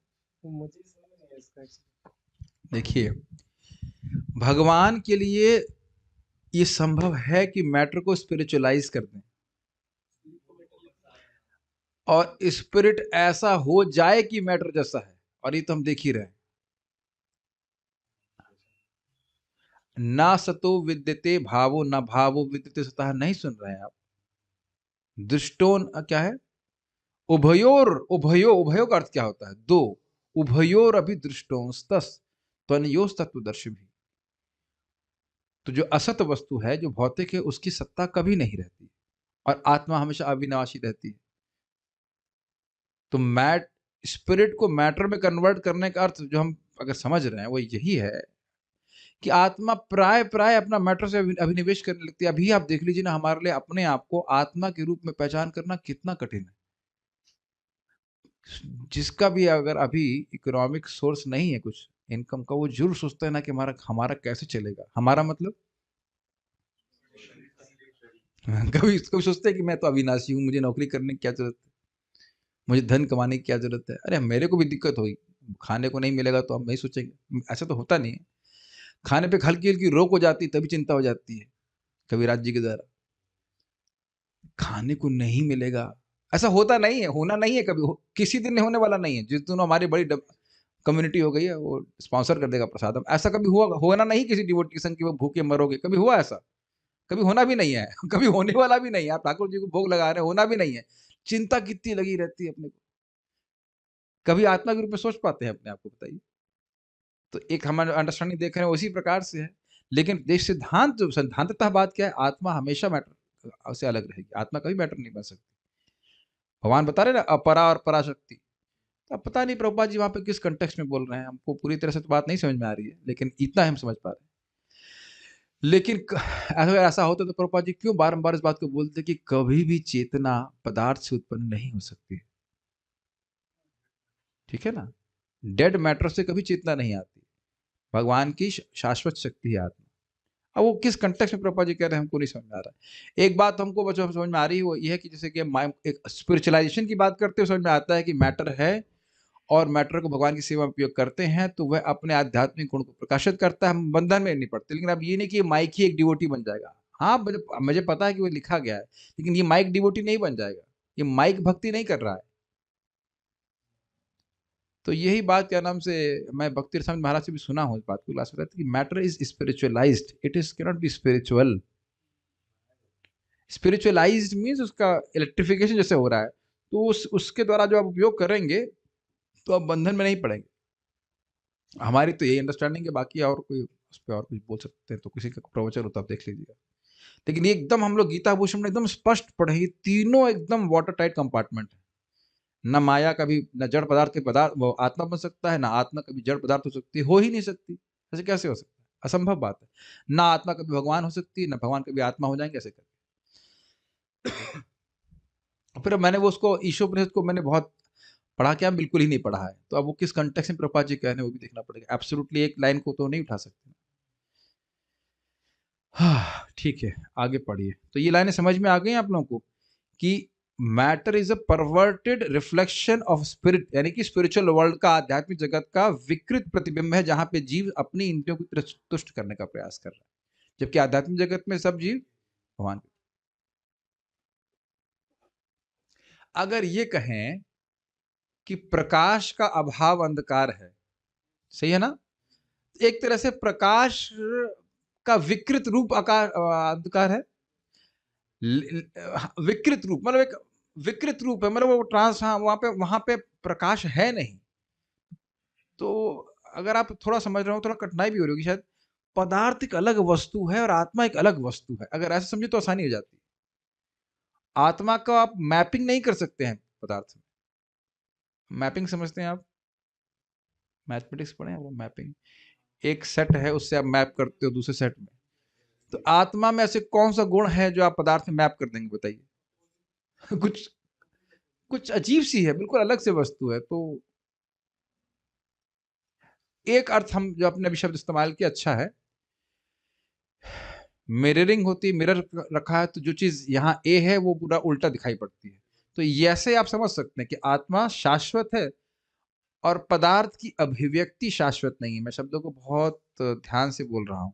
Speaker 3: मुझे समझ नहीं आया इसका।
Speaker 1: देखिए, भगवान के लिए ये संभव है कि मैटर को स्पिरिचुअलाइज कर दें और स्पिरिट ऐसा हो जाए कि मैटर जैसा है, और ये तो हम देख ही रहे हैं। ना सतो विद्यते भावो न भावो विद्यते सतः, नहीं सुन रहे हैं आप? दृष्टोन क्या है, उभयोर, उभयो का अर्थ क्या होता है, दो, उभयोर अभी दृष्टोंस्तस त्वनयोस तत्वदर्शी भी। तो जो असत वस्तु है, जो भौतिक है, उसकी सत्ता कभी नहीं रहती, और आत्मा हमेशा अविनाशी रहती है। तो स्पिरिट को मैटर में कन्वर्ट करने का अर्थ जो हम अगर समझ रहे हैं वो यही है कि आत्मा प्राय प्राय अपना मैटर से अभिनिवेश करने लगती है। अभी आप देख लीजिए ना, हमारे लिए अपने आप को आत्मा के रूप में पहचान करना कितना कठिन है। जिसका भी अगर अभी इकोनॉमिक सोर्स नहीं है कुछ इनकम का, वो जरूर सोचता है ना कि हमारा कैसे चलेगा। हमारा मतलब कभी इसको सोचते हैं कि मैं तो अविनाशी हूँ, मुझे नौकरी करने की क्या जरूरत है, मुझे धन कमाने की क्या जरूरत है। अरे मेरे को भी दिक्कत होगी, खाने को नहीं मिलेगा तो हम नहीं सोचेंगे। ऐसा तो होता नहीं है। खाने पे हल्की हल्की रोक हो जाती है तभी चिंता हो जाती है कभी राज्य के द्वारा, खाने को नहीं मिलेगा। ऐसा होता नहीं है, होना नहीं है कभी, किसी दिन नहीं होने वाला नहीं है। जिस दिन हमारी बड़ी कम्युनिटी हो गई है वो स्पॉन्सर कर देगा प्रसादम, ऐसा कभी हुआ होना नहीं किसी डिवोटी के संग कि वो भूखे मरोगे, कभी हुआ ऐसा? कभी होना भी नहीं है कभी होने वाला भी नहीं है। आप ठाकुर जी को भोग लगा रहे हैं, होना भी नहीं है। चिंता कितनी लगी रहती है अपने को, कभी आत्मा के रूप में सोच पाते हैं अपने आप को, बताइए? तो एक हमारा अंडरस्टैंडिंग देख रहे हैं उसी प्रकार से है। लेकिन देश सिद्धांत जो सिद्धांततः बात क्या है, आत्मा हमेशा मैटर से अलग रहेगी, आत्मा कभी मैटर नहीं बन सकती। भगवान बता रहे ना अपरा और पराशक्ति, तो अब पता नहीं प्रभुपाद जी वहां पे किस कंटेक्स्ट में बोल रहे हैं, हमको पूरी तरह से तो बात नहीं समझ में आ रही है, लेकिन इतना हम समझ पा रहे हैं। लेकिन अगर ऐसा होता तो प्रभुपाद जी क्यों बारंबार इस बात को बोलते कि कभी भी चेतना पदार्थ से उत्पन्न नहीं हो सकती, ठीक है ना। डेड मैटर से कभी चेतना नहीं आती, भगवान की शाश्वत शक्ति है आत्मा। अब वो किस कंटेक्स्ट में प्रभुपाद जी कह रहे हैं हमको नहीं समझ में आ रहा है। एक बात हमको बच्चों समझ में आ रही है, वो ये है कि जैसे कि एक स्पिरिचुअलाइजेशन की बात करते हुए समझ में आता है कि मैटर है और मैटर को भगवान की सेवा में उपयोग करते हैं तो वह अपने आध्यात्मिक गुण को प्रकाशित करता है, हम बंधन में नहीं पड़ते। लेकिन अब ये नहीं कि माइक ही एक डिवोटी बन जाएगा। हाँ मुझे पता है कि वो लिखा गया है, लेकिन ये माइक डिवोटी नहीं बन जाएगा, ये माइक भक्ति नहीं कर रहा है। तो यही बात क्या नाम से मैं भक्ति रसानंद महाराज से भी सुना हूँ इस बात को, क्लास में कि matter is spiritualised, it is can not be spiritual. Spiritualised means उसका इलेक्ट्रिफिकेशन जैसे हो रहा है, तो उसके द्वारा जो आप उपयोग करेंगे तो आप बंधन में नहीं पड़ेंगे। हमारी तो यही अंडरस्टैंडिंग है, बाकी और कोई उस पर और कुछ बोल सकते हैं तो किसी का प्रवचन होता आप देख लीजिएगा। लेकिन ये एकदम हम लोग गीता भूषण में एकदम स्पष्ट पढ़े, ये तीनों एकदम वाटर टाइट कंपार्टमेंट है। न माया कभी न जड़ पदार्थ के पदार्थ वो आत्मा बन सकता है, ना आत्मा कभी जड़ पदार्थ हो सकती है, हो ही नहीं सकती। ऐसे कैसे हो सकता है, असंभव बात है। ना आत्मा कभी भगवान हो सकती है, ना भगवान कभी आत्मा हो जाएंगे, ऐसे करके। फिर मैंने वो उसको ईशोपनिषद को मैंने बहुत पढ़ा, क्या बिल्कुल ही नहीं पढ़ा है, तो अब वो किस कंटेक्स्ट में प्रभुपाद जी कह रहे हैं वो भी देखना पड़ेगा। एब्सोल्युटली एक लाइन को तो नहीं उठा सकते। हाँ ठीक है, आगे पढ़िए। तो ये लाइनें समझ में आ गई आप लोगों को कि matter is a perverted reflection of spirit, यानी कि स्पिरिचुअल वर्ल्ड का, आध्यात्मिक जगत का विकृत प्रतिबिंब है, जहां पे जीव अपनी इंद्रियों को तुष्ट करने का प्रयास कर रहा है, जबकि आध्यात्मिक जगत में सब जीव भगवान। अगर ये कहें कि प्रकाश का अभाव अंधकार है, सही है ना, एक तरह से प्रकाश का विकृत रूप अंधकार है। विकृत रूप मतलब एक विकृत रूप है, मतलब वो ट्रांस, हाँ वहां पे प्रकाश है नहीं। तो अगर आप थोड़ा समझ रहे हो, थोड़ा कठिनाई भी हो रही होगी शायद। पदार्थ एक अलग वस्तु है और आत्मा एक अलग वस्तु है, अगर ऐसे समझे तो आसानी हो जाती है। आत्मा का आप मैपिंग नहीं कर सकते हैं पदार्थ में। मैपिंग समझते हैं आप, मैथमेटिक्स पढ़े हैं मैपिंग, एक सेट है उससे आप मैप करते हो दूसरे सेट में। तो आत्मा में ऐसे कौन सा गुण है जो आप पदार्थ में मैप कर देंगे, बताइए। कुछ कुछ अजीब सी है, बिल्कुल अलग से वस्तु है। तो एक अर्थ हम जो अपने अभी शब्द इस्तेमाल किया अच्छा है, मिररिंग होती है, मिरर रखा है तो जो चीज यहाँ ए है वो पूरा उल्टा दिखाई पड़ती है। तो ऐसे आप समझ सकते हैं कि आत्मा शाश्वत है और पदार्थ की अभिव्यक्ति शाश्वत नहीं है। मैं शब्दों को बहुत ध्यान से बोल रहा हूं।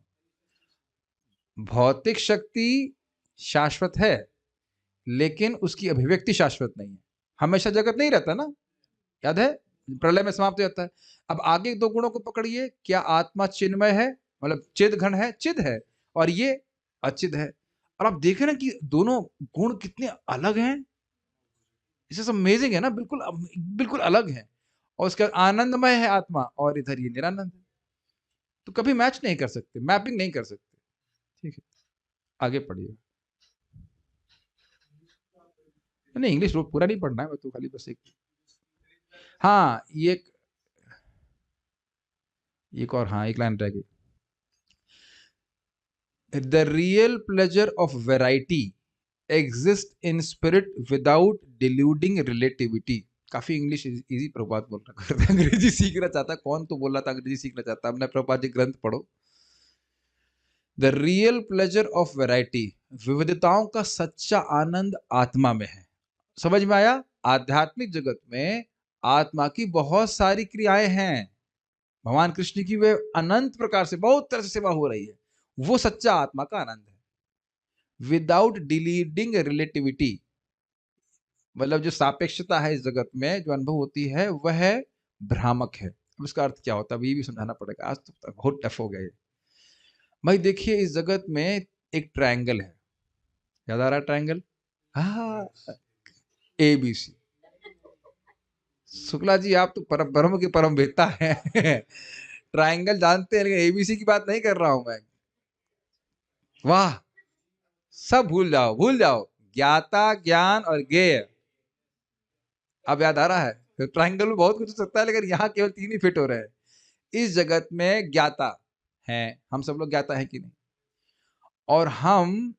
Speaker 1: भौतिक शक्ति शाश्वत है लेकिन उसकी अभिव्यक्ति शाश्वत नहीं है। हमेशा जगत नहीं रहता ना, याद है, प्रलय में समाप्त हो जाता है। अब आगे दो गुणों को पकड़िए, क्या आत्मा चिन्मय है, मतलब चिद घन है, चिद है, और ये अचिद है। और आप देखें ना कि दोनों गुण कितने अलग हैं, इसे अमेजिंग है ना, बिल्कुल बिल्कुल अलग है। और उसके आनंदमय है आत्मा और इधर ये निरानंद है। तो कभी मैच नहीं कर सकते, मैपिंग नहीं कर सकते। ठीक है, आगे पढ़िए। नहीं इंग्लिश पूरा नहीं पढ़ना है, मैं तो खाली बस एक, हाँ एक और, हाँ एक लाइन रह गई। The real pleasure of variety exists in spirit without deluding relativity। काफी इंग्लिश इजी प्रभुपाद बोल रहा है। अंग्रेजी सीखना चाहता, कौन तो बोल रहा था अंग्रेजी सीखना चाहता, अपने प्रभुपाद जी ग्रंथ पढ़ो। The real pleasure of variety, विविधताओं का सच्चा आनंद आत्मा में है। समझ में आया? आध्यात्मिक जगत में आत्मा की बहुत सारी क्रियाएं हैं, भगवान कृष्ण की वे अनंत प्रकार से बहुत तरह से सेवा हो रही है, वो सच्चा आत्मा का आनंद है। विदाउट डिलीडिंग रिलेटिविटी, मतलब जो सापेक्षता है इस जगत में जो अनुभव होती है वह भ्रामक है। अब इसका अर्थ क्या होता है ये भी समझाना पड़ेगा, आज तो बहुत टफ हो गया ये। भाई देखिए इस जगत में एक ट्रायंगल है, याद आ रहा है ट्रायंगल? हाँ, ABC। शुक्ला जी आप तो परम ब्रह्म के परम वेत्ता है। ट्रायंगल जानते हैं लेकिन ABC की बात नहीं कर रहा हूं मैं। वाह, सब भूल जाओ, भूल जाओ, ज्ञाता ज्ञान और ज्ञेय। अब याद आ रहा है? ट्राइंगल में बहुत कुछ हो सकता है, लेकिन यहाँ केवल 3 ही फिट हो रहे हैं। इस जगत में ज्ञाता है, हम सब लोग ज्ञाता है कि नहीं, और हम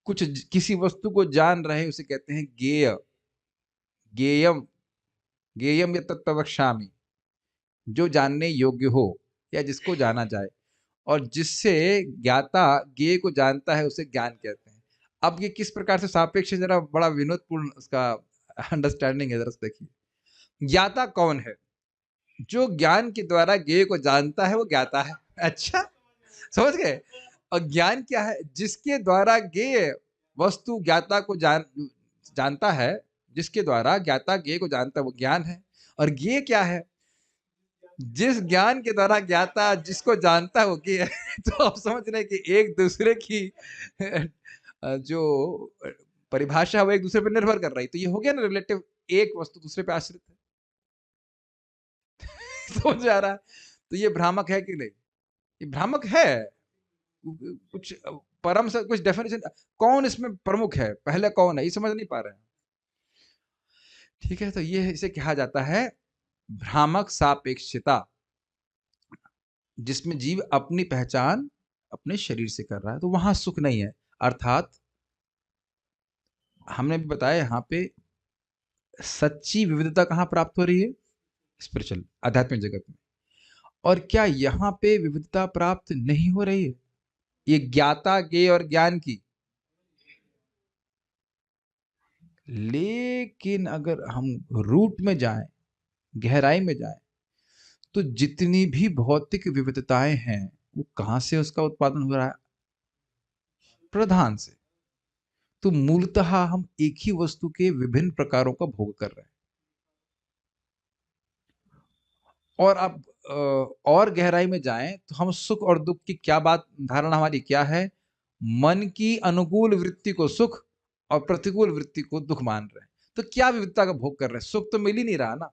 Speaker 1: किसी वस्तु को जान रहे हैं, उसे कहते हैं ज्ञेय। ज्ञेयम, ज्ञेयम या तत्वक्ष्यामि, जो जानने योग्य हो या जिसको जाना जाए, और जिससे ज्ञाता ज्ञेय को जानता है उसे ज्ञान कहते हैं। अब ये किस प्रकार से सापेक्ष है, जरा बड़ा विनोदपूर्ण उसका अंडरस्टैंडिंग है, जरा देखिए। ज्ञाता कौन है? जो ज्ञान के द्वारा ज्ञेय को जानता है वो ज्ञाता है। अच्छा, समझ गए? और ज्ञान क्या है? जिसके द्वारा ज्ञेय वस्तु ज्ञाता को जानता है, जिसके द्वारा ज्ञाता ज्ञेय को जानता है वो ज्ञान है। और ज्ञेय क्या है? जिस ज्ञान के द्वारा ज्ञाता जिसको जानता है वो ज्ञेय है। तो आप समझ रहे हैं कि एक दूसरे की जो परिभाषा है वो एक दूसरे पर निर्भर कर रही। तो ये हो गया ना रिलेटिव, एक वस्तु दूसरे पे आश्रित है। समझ आ रहा है? तो ये भ्रामक है कि नहीं? ये भ्रामक है। कुछ परम से कुछ डेफिनेशन, कौन इसमें प्रमुख है, पहले कौन है, ये समझ नहीं पा रहे हैं। ठीक है, तो ये इसे कहा जाता है भ्रामक सापेक्षता, जिसमें जीव अपनी पहचान अपने शरीर से कर रहा है, तो वहां सुख नहीं है। अर्थात हमने भी बताया यहाँ पे सच्ची विविधता कहाँ प्राप्त हो रही है? स्पिरिचुअल, आध्यात्मिक जगत में। और क्या यहाँ पे विविधता प्राप्त नहीं हो रही है? ये ज्ञाता ज्ञेय और ज्ञान की। लेकिन अगर हम रूट में जाएं, गहराई में जाएं, तो जितनी भी भौतिक विविधताएं हैं वो कहां से उसका उत्पादन हो रहा है? प्रधान से। तो मूलतः हम एक ही वस्तु के विभिन्न प्रकारों का भोग कर रहे हैं। और अब और गहराई में जाएं तो हम सुख और दुख की क्या बात, धारणा हमारी क्या है? मन की अनुकूल वृत्ति को सुख और प्रतिकूल वृत्ति को दुख मान रहे हैं। तो क्या विविधता का भोग कर रहे हैं? सुख तो मिल ही नहीं रहा ना।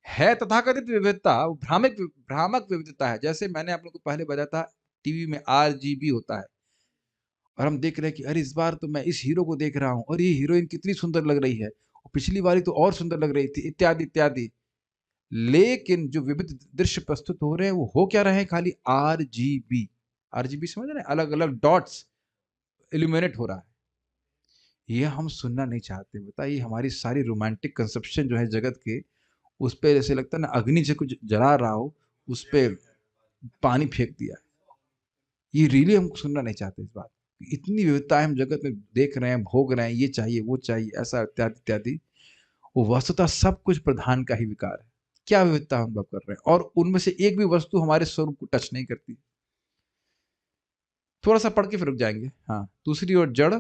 Speaker 1: है तथाकथित विविधता, वो भ्रामक भ्रामक विविधता है। जैसे मैंने आप लोग को पहले बताया था, टीवी में RGB होता है, और हम देख रहे हैं कि अरे इस बार तो मैं इस हीरो को देख रहा हूं और ये हीरोइन कितनी सुंदर लग रही है, और पिछली बारी तो और सुंदर लग रही थी, इत्यादि इत्यादि। लेकिन जो विविध दृश्य प्रस्तुत हो रहे हैं वो हो क्या रहे हैं? खाली RGB। RGB समझ रहे हैं? अलग अलग डॉट्स इल्यूमिनेट हो रहा है। ये हम सुनना नहीं चाहते। बताइए, हमारी सारी रोमांटिक कंसेप्शन जो है जगत के, उस पे जैसे लगता है ना अग्नि से कुछ जला रहा हो, उस पे पानी फेंक दिया। ये रियली हम सुनना नहीं चाहते इस बात। इतनी विविधताएं हम जगत में देख रहे हैं, भोग रहे हैं, ये चाहिए वो चाहिए, ऐसा इत्यादि इत्यादि। वो वस्तुतः सब कुछ प्रधान का ही विकार है। क्या विविधता हम लोग कर रहे हैं, और उनमें से एक भी वस्तु हमारे स्वरूप को टच नहीं करती। थोड़ा सा पढ़ के फिर रुक जाएंगे। हाँ, दूसरी ओर जड़,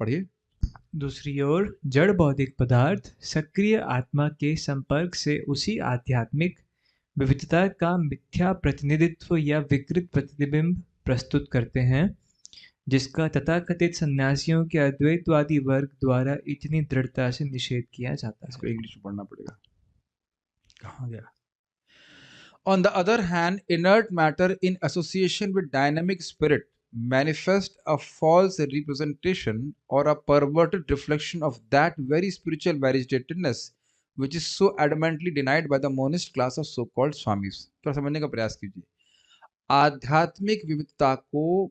Speaker 1: पढ़िए।
Speaker 2: दूसरी ओर जड़ भौतिक पदार्थ सक्रिय आत्मा के संपर्क से उसी आध्यात्मिक विविधता का मिथ्या प्रतिनिधित्व या विकृत प्रतिबिंब प्रस्तुत करते हैं, जिसका तथाकथित सन्यासियों के अद्वैतवादी वर्ग द्वारा इतनी दृढ़ता से निषेध किया जाता
Speaker 1: इसको
Speaker 2: है।
Speaker 1: इंग्लिश में पढ़ना पड़ेगा। कहाँ गया? On the other hand, inert matter in association with dynamic spirit manifest a false representation or a perverted reflection of that very spiritual vegetatedness which is so adamantly denied by the monist class of so-called swamis. तो समझने का प्रयास कीजिए। आध्यात्मिक विविधता को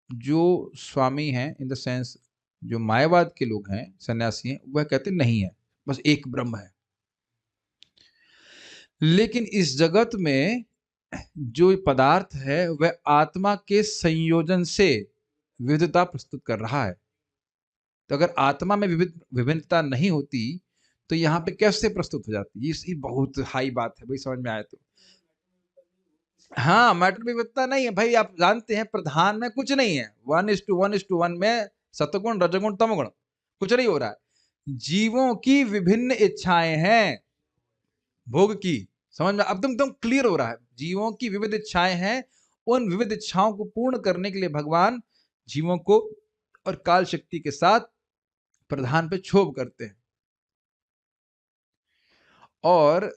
Speaker 1: जो स्वामी हैं, इन द सेंस जो मायावाद के लोग हैं, सन्यासी हैं, वह कहते नहीं है, बस एक ब्रह्म है। लेकिन इस जगत में जो पदार्थ है वह आत्मा के संयोजन से विविधता प्रस्तुत कर रहा है। तो अगर आत्मा में विभिन्नता नहीं होती तो यहाँ पे कैसे प्रस्तुत हो जाती? ये बहुत हाई बात है भाई, समझ में आए तो। हाँ, मैटर में विविधता नहीं है भाई। आप जानते हैं प्रधान में कुछ नहीं है, 1:1:1 में सतगुण रजगुण तमगुण, कुछ नहीं हो रहा है। जीवों की विभिन्न इच्छाएं हैं भोग की। समझ में अब एकदम क्लियर हो रहा है। जीवों की विविध इच्छाएं हैं, उन विविध इच्छाओं को पूर्ण करने के लिए भगवान जीवों को और काल शक्ति के साथ प्रधान पे क्षोभ करते हैं। और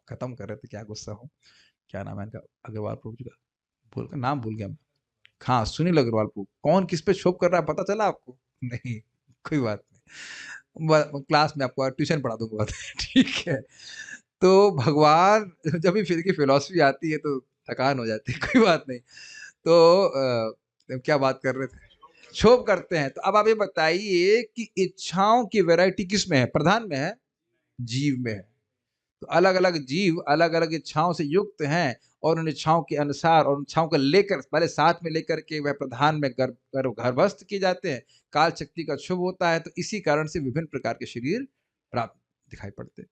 Speaker 1: खत्म कर रहे थे, क्या गुस्सा हूं, क्या नाम है इनका, अग्रवाल प्रभु जी का, भूल नाम भूल गया मैं। हाँ, सुनील अग्रवाल प्रभु। कौन किस पे क्षोभ कर रहा है पता चला आपको? नहीं, कोई बात नहीं। क्लास में आपको ट्यूशन पढ़ा दूंगा ठीक है। तो भगवान जब भी फिर की फिलॉसफी आती है तो थकान हो जाती है कोई बात नहीं। तो क्या बात कर रहे थे, क्षोभ करते हैं। तो अब आप ये बताइए कि इच्छाओं की वैरायटी किस में है, प्रधान में है, जीव में है। तो अलग अलग जीव अलग अलग इच्छाओं से युक्त हैं और उन इच्छाओं के अनुसार और उन इच्छाओं को लेकर पहले साथ में लेकर के वह प्रधान में गर्भस्थ किए जाते हैं। काल शक्ति का शुभ होता है, तो इसी कारण से विभिन्न प्रकार के शरीर प्राप्त दिखाई पड़ते हैं।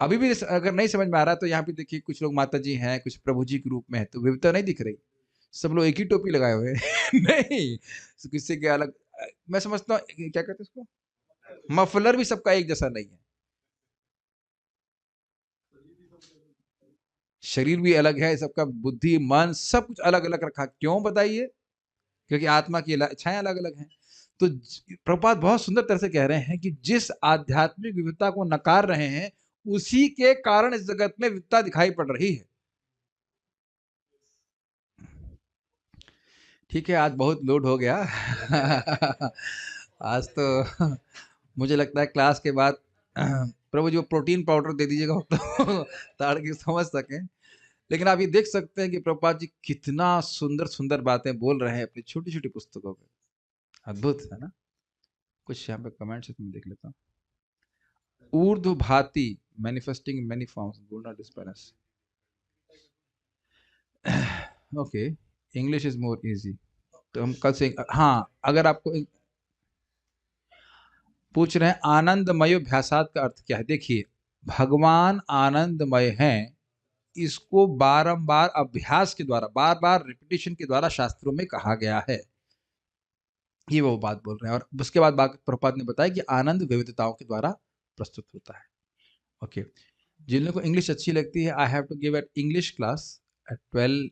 Speaker 1: अभी भी अगर नहीं समझ में आ रहा तो यहाँ पे देखिए, कुछ लोग माता जी हैं, कुछ प्रभु जी के रूप में है, तो विविधता नहीं दिख रही, सब लोग एक ही टोपी लगाए हुए हैं नहीं, किसी के अलग। मैं समझता हूँ क्या कहते हैं उसको, मफलर भी सबका एक जैसा नहीं है, शरीर भी अलग है सबका, बुद्धि मन सब कुछ अलग अलग रखा। क्यों बताइए? क्योंकि आत्मा की इच्छाएं अलग अलग हैं। तो प्रभुपाद बहुत सुंदर तरह से कह रहे हैं कि जिस आध्यात्मिक विविधता को नकार रहे हैं, उसी के कारण इस जगत में विविधता दिखाई पड़ रही है। ठीक है, आज बहुत लोड हो गया आज तो मुझे लगता है क्लास के बाद प्रभु जी प्रोटीन पाउडर दे दीजिएगा तो ताड़ के समझ सकें। लेकिन आप ये देख सकते हैं कि प्रभुपाद जी कितना सुंदर सुंदर बातें बोल रहे हैं अपनी छोटी छोटी पुस्तकों में। अद्भुत है ना। कुछ यहाँ पे कमेंट्स मैं देख लेता हूँ। ऊर्ध्व भाति मैनिफेस्टिंग मेनी फॉर्म्स, गुणा डिस्पेरेंस। Okay, English is more easy. तो हम कल से, हाँ, अगर आपको पूछ रहे हैं आनंदमय अभ्यासात का अर्थ क्या है, देखिए भगवान आनंदमय हैं, इसको बारंबार अभ्यास के द्वारा, बार बार रिपीटिशन के द्वारा शास्त्रों में कहा गया है। ये वो बात बोल रहे हैं। और उसके बाद प्रभुपाद ने बताया कि आनंद विविधताओं के द्वारा प्रस्तुत होता है। ओके, जिन लोगों को इंग्लिश अच्छी लगती है, I have to give at English class at 12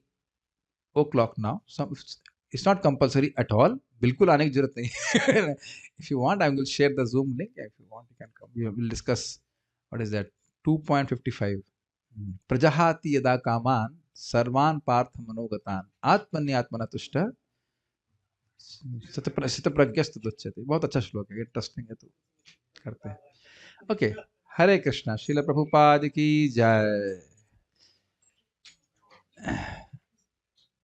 Speaker 1: o'clock now. It's not compulsory at all, बिल्कुल आने की जरूरत नहीं if you want I will share the Zoom link, if you want you can come, we will discuss what is that 2.55। प्रजहाति यदा कामान सर्वान पार्थ मनोगतान आत्मन्यात्मना तुष्ट सित प्रज्ञस्तु दुच्यते। बहुत अच्छा श्लोक है, इंटरेस्टिंग है, तो करते हैं। ओके, हरे कृष्णा। श्रील प्रभुपाद की जय।